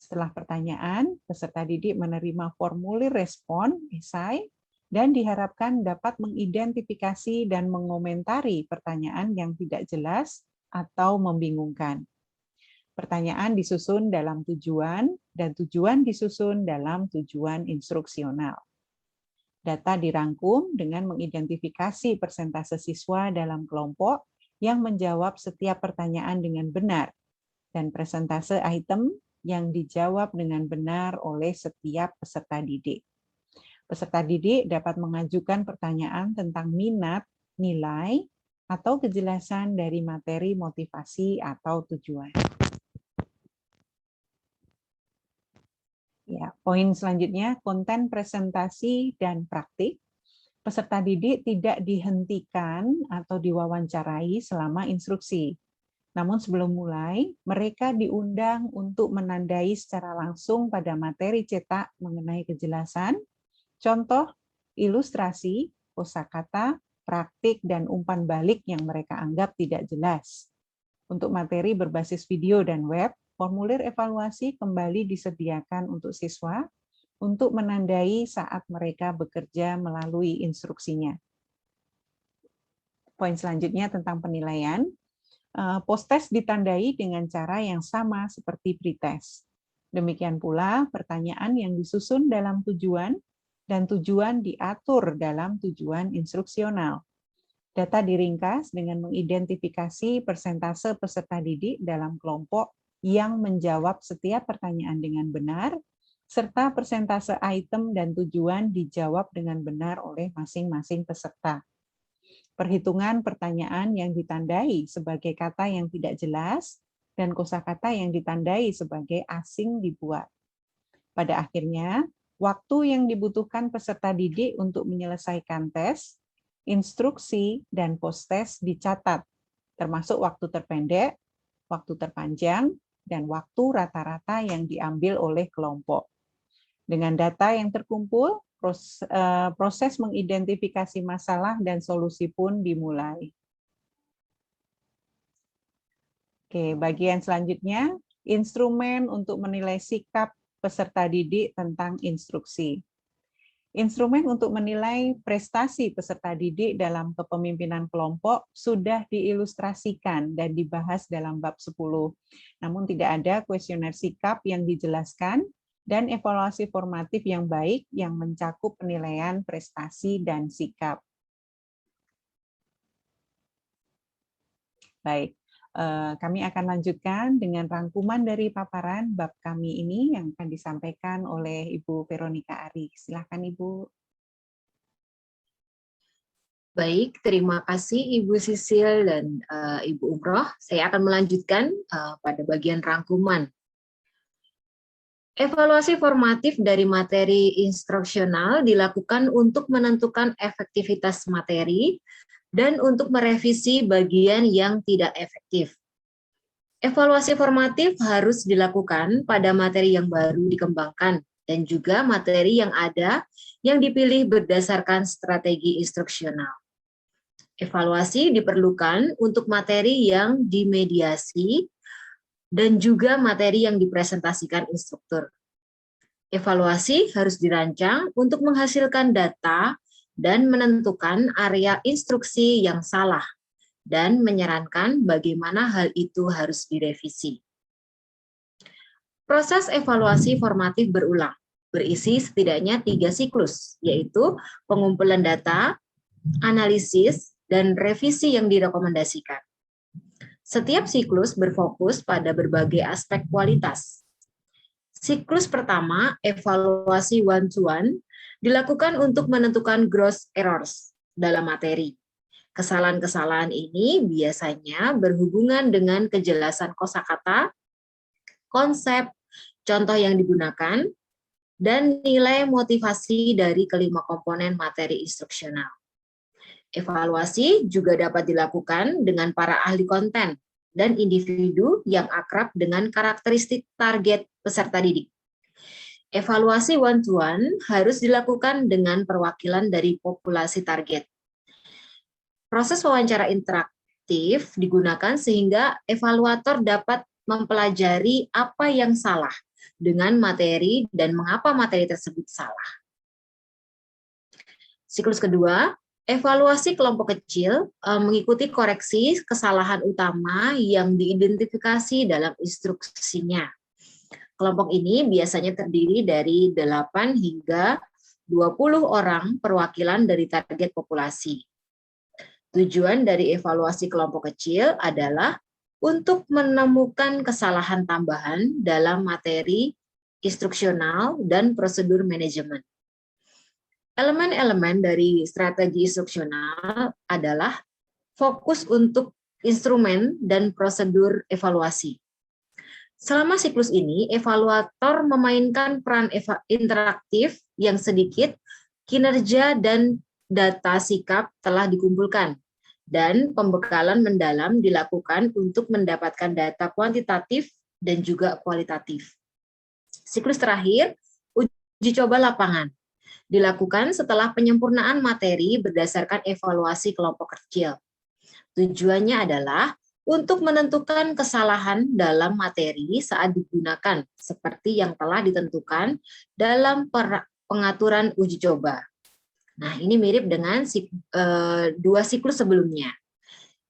Setelah pertanyaan, peserta didik menerima formulir respon, esai, dan diharapkan dapat mengidentifikasi dan mengomentari pertanyaan yang tidak jelas atau membingungkan. Pertanyaan disusun dalam tujuan, dan tujuan disusun dalam tujuan instruksional. Data dirangkum dengan mengidentifikasi persentase siswa dalam kelompok yang menjawab setiap pertanyaan dengan benar, dan persentase item yang dijawab dengan benar oleh setiap peserta didik. Peserta didik dapat mengajukan pertanyaan tentang minat, nilai, atau kejelasan dari materi motivasi atau tujuan. Ya, poin selanjutnya, konten presentasi dan praktik. Peserta didik tidak dihentikan atau diwawancarai selama instruksi. Namun sebelum mulai, mereka diundang untuk menandai secara langsung pada materi cetak mengenai kejelasan, contoh, ilustrasi, kosakata, praktik, dan umpan balik yang mereka anggap tidak jelas. Untuk materi berbasis video dan web, formulir evaluasi kembali disediakan untuk siswa untuk menandai saat mereka bekerja melalui instruksinya. Poin selanjutnya tentang penilaian. Post-test ditandai dengan cara yang sama seperti pretest. Demikian pula pertanyaan yang disusun dalam tujuan dan tujuan diatur dalam tujuan instruksional. Data diringkas dengan mengidentifikasi persentase peserta didik dalam kelompok yang menjawab setiap pertanyaan dengan benar, serta persentase item dan tujuan dijawab dengan benar oleh masing-masing peserta. Perhitungan pertanyaan yang ditandai sebagai kata yang tidak jelas dan kosakata yang ditandai sebagai asing dibuat. Pada akhirnya, waktu yang dibutuhkan peserta didik untuk menyelesaikan tes, instruksi, dan post-tes dicatat, termasuk waktu terpendek, waktu terpanjang, dan waktu rata-rata yang diambil oleh kelompok. Dengan data yang terkumpul, proses mengidentifikasi masalah dan solusi pun dimulai. Oke, bagian selanjutnya, instrumen untuk menilai sikap peserta didik tentang instruksi. Instrumen untuk menilai prestasi peserta didik dalam kepemimpinan kelompok sudah diilustrasikan dan dibahas dalam bab 10. Namun tidak ada kuesioner sikap yang dijelaskan dan evaluasi formatif yang baik yang mencakup penilaian prestasi dan sikap. Baik, kami akan lanjutkan dengan rangkuman dari paparan bab kami ini yang akan disampaikan oleh Ibu Veronica Ari. Silakan Ibu. Baik, terima kasih Ibu Sisil dan Ibu Umroh. Saya akan melanjutkan pada bagian rangkuman. Evaluasi formatif dari materi instruksional dilakukan untuk menentukan efektivitas materi dan untuk merevisi bagian yang tidak efektif. Evaluasi formatif harus dilakukan pada materi yang baru dikembangkan dan juga materi yang ada yang dipilih berdasarkan strategi instruksional. Evaluasi diperlukan untuk materi yang dimediasi dan juga materi yang dipresentasikan instruktur. Evaluasi harus dirancang untuk menghasilkan data dan menentukan area instruksi yang salah dan menyarankan bagaimana hal itu harus direvisi. Proses evaluasi formatif berulang, berisi setidaknya 3 siklus, yaitu pengumpulan data, analisis, dan revisi yang direkomendasikan. Setiap siklus berfokus pada berbagai aspek kualitas. Siklus pertama, evaluasi one-to-one, dilakukan untuk menentukan gross errors dalam materi. Kesalahan-kesalahan ini biasanya berhubungan dengan kejelasan kosakata, konsep, contoh yang digunakan, dan nilai motivasi dari kelima komponen materi instruksional. Evaluasi juga dapat dilakukan dengan para ahli konten dan individu yang akrab dengan karakteristik target peserta didik. Evaluasi one-to-one harus dilakukan dengan perwakilan dari populasi target. Proses wawancara interaktif digunakan sehingga evaluator dapat mempelajari apa yang salah dengan materi dan mengapa materi tersebut salah. Siklus kedua, evaluasi kelompok kecil mengikuti koreksi kesalahan utama yang diidentifikasi dalam instruksinya. Kelompok ini biasanya terdiri dari 8 hingga 20 orang perwakilan dari target populasi. Tujuan dari evaluasi kelompok kecil adalah untuk menemukan kesalahan tambahan dalam materi instruksional dan prosedur manajemen. Elemen-elemen dari strategi instruksional adalah fokus untuk instrumen dan prosedur evaluasi. Selama siklus ini, evaluator memainkan peran interaktif yang sedikit, kinerja dan data sikap telah dikumpulkan, dan pembekalan mendalam dilakukan untuk mendapatkan data kuantitatif dan juga kualitatif. Siklus terakhir, uji coba lapangan, dilakukan setelah penyempurnaan materi berdasarkan evaluasi kelompok kecil. Tujuannya adalah untuk menentukan kesalahan dalam materi saat digunakan, seperti yang telah ditentukan dalam pengaturan uji coba. Nah, ini mirip dengan 2 siklus sebelumnya.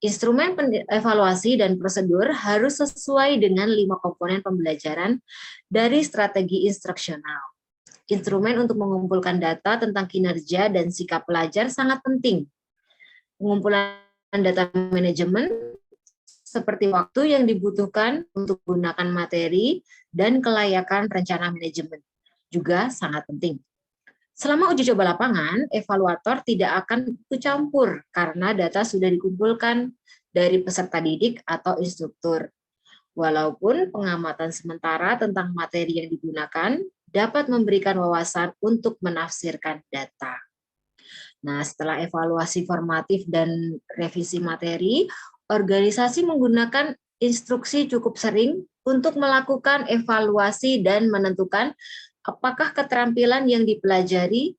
Instrumen evaluasi dan prosedur harus sesuai dengan 5 komponen pembelajaran dari strategi instruksional. Instrumen untuk mengumpulkan data tentang kinerja dan sikap pelajar sangat penting. Pengumpulan data manajemen seperti waktu yang dibutuhkan untuk menggunakan materi dan kelayakan rencana manajemen juga sangat penting. Selama uji coba lapangan, evaluator tidak akan ikut campur karena data sudah dikumpulkan dari peserta didik atau instruktur. Walaupun pengamatan sementara tentang materi yang digunakan dapat memberikan wawasan untuk menafsirkan data. Nah, setelah evaluasi formatif dan revisi materi, organisasi menggunakan instruksi cukup sering untuk melakukan evaluasi dan menentukan apakah keterampilan yang dipelajari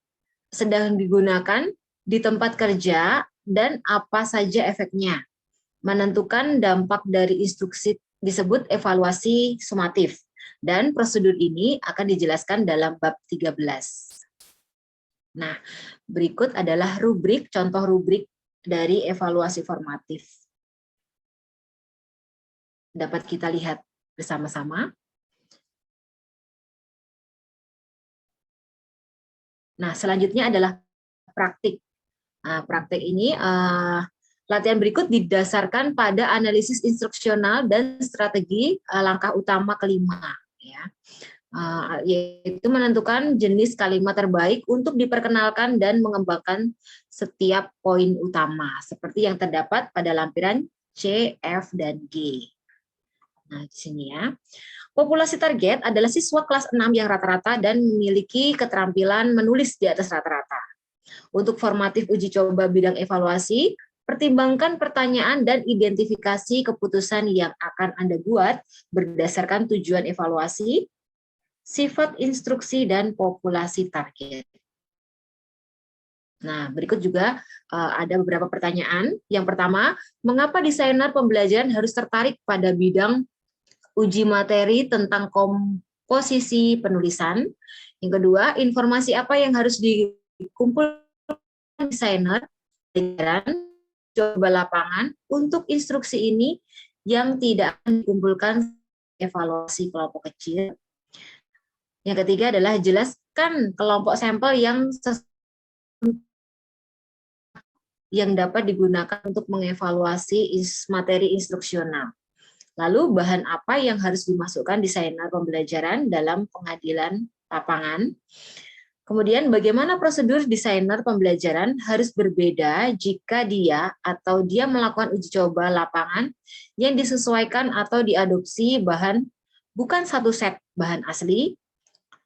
sedang digunakan di tempat kerja dan apa saja efeknya. Menentukan dampak dari instruksi disebut evaluasi sumatif, dan prosedur ini akan dijelaskan dalam bab 13. Nah, berikut adalah rubrik, contoh rubrik dari evaluasi formatif. Dapat kita lihat bersama-sama. Nah, selanjutnya adalah praktik. Nah, praktik ini latihan berikut didasarkan pada analisis instruksional dan strategi langkah utama kelima, ya. Yaitu menentukan jenis kalimat terbaik untuk diperkenalkan dan mengembangkan setiap poin utama, seperti yang terdapat pada lampiran C, F, dan G. Nah, di sini ya. Populasi target adalah siswa kelas 6 yang rata-rata dan memiliki keterampilan menulis di atas rata-rata. Untuk formatif uji coba bidang evaluasi, pertimbangkan pertanyaan dan identifikasi keputusan yang akan Anda buat berdasarkan tujuan evaluasi, sifat instruksi, dan populasi target. Nah, berikut juga ada beberapa pertanyaan. Yang pertama, mengapa desainer pembelajaran harus tertarik pada bidang uji materi tentang komposisi penulisan? Yang kedua, informasi apa yang harus dikumpulkan desainer dan coba lapangan untuk instruksi ini yang tidak akan dikumpulkan evaluasi kelompok kecil? Yang ketiga adalah jelaskan kelompok sampel yang dapat digunakan untuk mengevaluasi materi instruksional. Lalu bahan apa yang harus dimasukkan desainer pembelajaran dalam pengadilan lapangan? Kemudian bagaimana prosedur desainer pembelajaran harus berbeda jika dia atau dia melakukan uji coba lapangan yang disesuaikan atau diadopsi bahan bukan satu set bahan asli.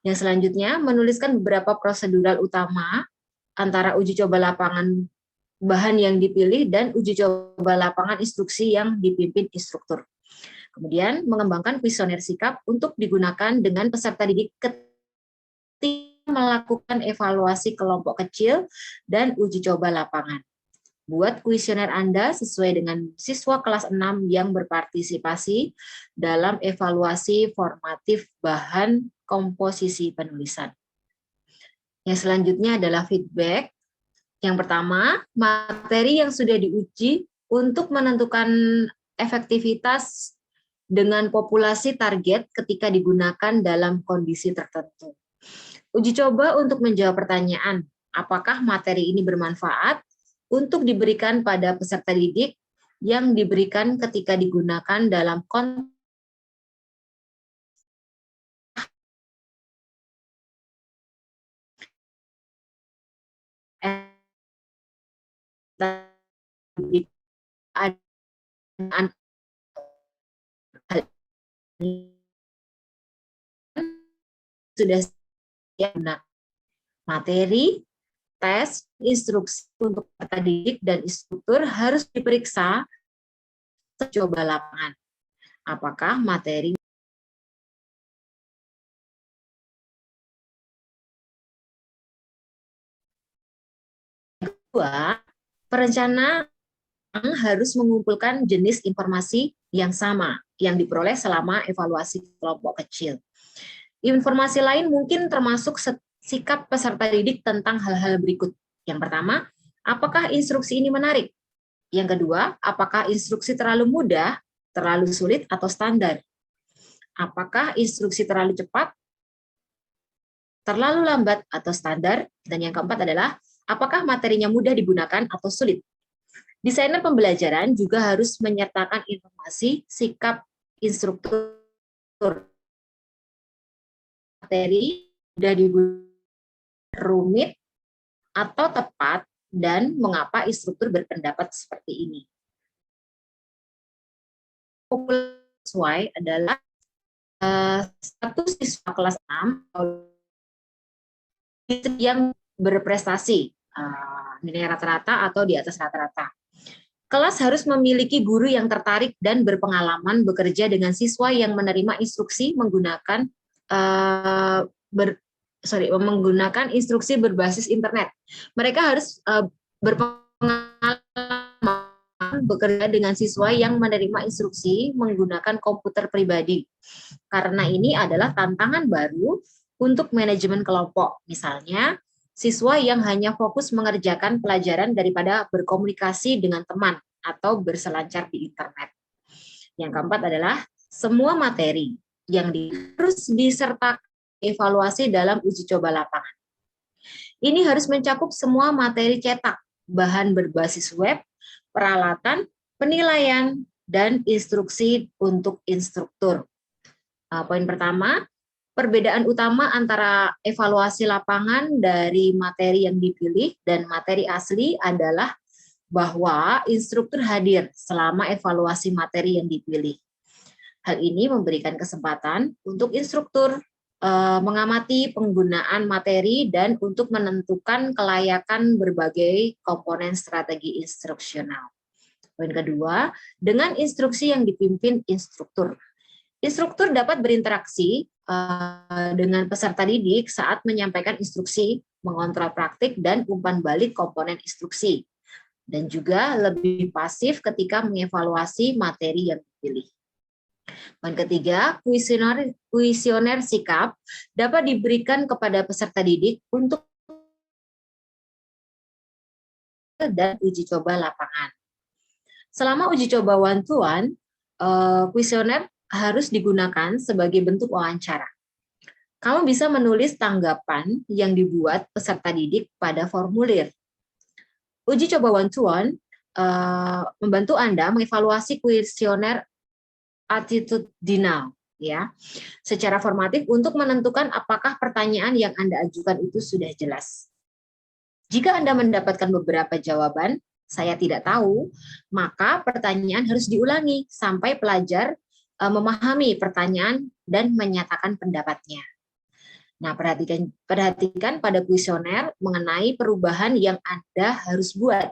Yang selanjutnya menuliskan beberapa prosedural utama antara uji coba lapangan bahan yang dipilih dan uji coba lapangan instruksi yang dipimpin instruktur. Kemudian mengembangkan kuesioner sikap untuk digunakan dengan peserta didik ketika melakukan evaluasi kelompok kecil dan uji coba lapangan. Buat kuesioner Anda sesuai dengan siswa kelas 6 yang berpartisipasi dalam evaluasi formatif bahan komposisi penulisan. Yang selanjutnya adalah feedback. Yang pertama, materi yang sudah diuji untuk menentukan efektivitas dengan populasi target ketika digunakan dalam kondisi tertentu. Uji coba untuk menjawab pertanyaan, apakah materi ini bermanfaat untuk diberikan pada peserta didik yang diberikan ketika digunakan dalam konteks sudah siap. Nah, materi, tes, instruksi untuk peserta didik dan instruktur harus diperiksa coba lapangan. Apakah materi kedua, perencana harus mengumpulkan jenis informasi yang sama yang diperoleh selama evaluasi kelompok kecil. Informasi lain mungkin termasuk sikap peserta didik tentang hal-hal berikut. Yang pertama, apakah instruksi ini menarik? Yang kedua, apakah instruksi terlalu mudah, terlalu sulit, atau standar? Apakah instruksi terlalu cepat, terlalu lambat, atau standar? Dan yang keempat adalah, apakah materinya mudah digunakan atau sulit? Desainer pembelajaran juga harus menyertakan informasi sikap instruktur materi sudah digunakan rumit atau tepat dan mengapa instruktur berpendapat seperti ini. Sesuai adalah status siswa kelas 6 yang berprestasi nilai rata-rata atau di atas rata-rata. Kelas harus memiliki guru yang tertarik dan berpengalaman bekerja dengan siswa yang menerima instruksi menggunakan menggunakan instruksi berbasis internet. Mereka harus berpengalaman bekerja dengan siswa yang menerima instruksi menggunakan komputer pribadi. Karena ini adalah tantangan baru untuk manajemen kelompok. Misalnya, siswa yang hanya fokus mengerjakan pelajaran daripada berkomunikasi dengan teman atau berselancar di internet. Yang keempat adalah semua materi yang harus disertakan evaluasi dalam uji coba lapangan. Ini harus mencakup semua materi cetak, bahan berbasis web, peralatan, penilaian, dan instruksi untuk instruktur. Poin pertama, perbedaan utama antara evaluasi lapangan dari materi yang dipilih dan materi asli adalah bahwa instruktur hadir selama evaluasi materi yang dipilih. Hal ini memberikan kesempatan untuk instruktur mengamati penggunaan materi dan untuk menentukan kelayakan berbagai komponen strategi instruksional. Poin kedua, dengan instruksi yang dipimpin instruktur. Instruktur dapat berinteraksi dengan peserta didik saat menyampaikan instruksi, mengontrol praktik, dan umpan balik komponen instruksi. Dan juga lebih pasif ketika mengevaluasi materi yang dipilih. Poin ketiga, kuesioner sikap dapat diberikan kepada peserta didik untuk dan uji coba lapangan. Selama uji coba one-to-one, kuesioner harus digunakan sebagai bentuk wawancara. Kamu bisa menulis tanggapan yang dibuat peserta didik pada formulir. Uji coba one-to-one membantu Anda mengevaluasi kuesioner attitudinal, ya, secara formatif untuk menentukan apakah pertanyaan yang Anda ajukan itu sudah jelas. Jika Anda mendapatkan beberapa jawaban, saya tidak tahu, maka pertanyaan harus diulangi sampai pelajar memahami pertanyaan dan menyatakan pendapatnya. Nah, perhatikan pada kuesioner mengenai perubahan yang Anda harus buat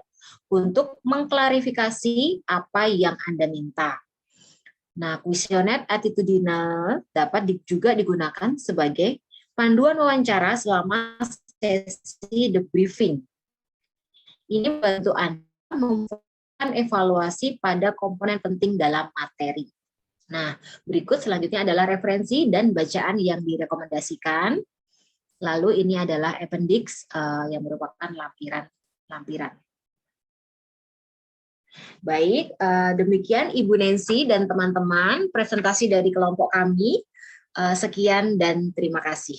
untuk mengklarifikasi apa yang Anda minta. Nah, kuesioner attitudinal dapat juga digunakan sebagai panduan wawancara selama sesi debriefing. Ini membantu Anda memfokuskan evaluasi pada komponen penting dalam materi. Nah, berikut selanjutnya adalah referensi dan bacaan yang direkomendasikan. Lalu ini adalah appendix yang merupakan lampiran. Baik, demikian Ibu Nancy dan teman-teman presentasi dari kelompok kami. Sekian dan terima kasih.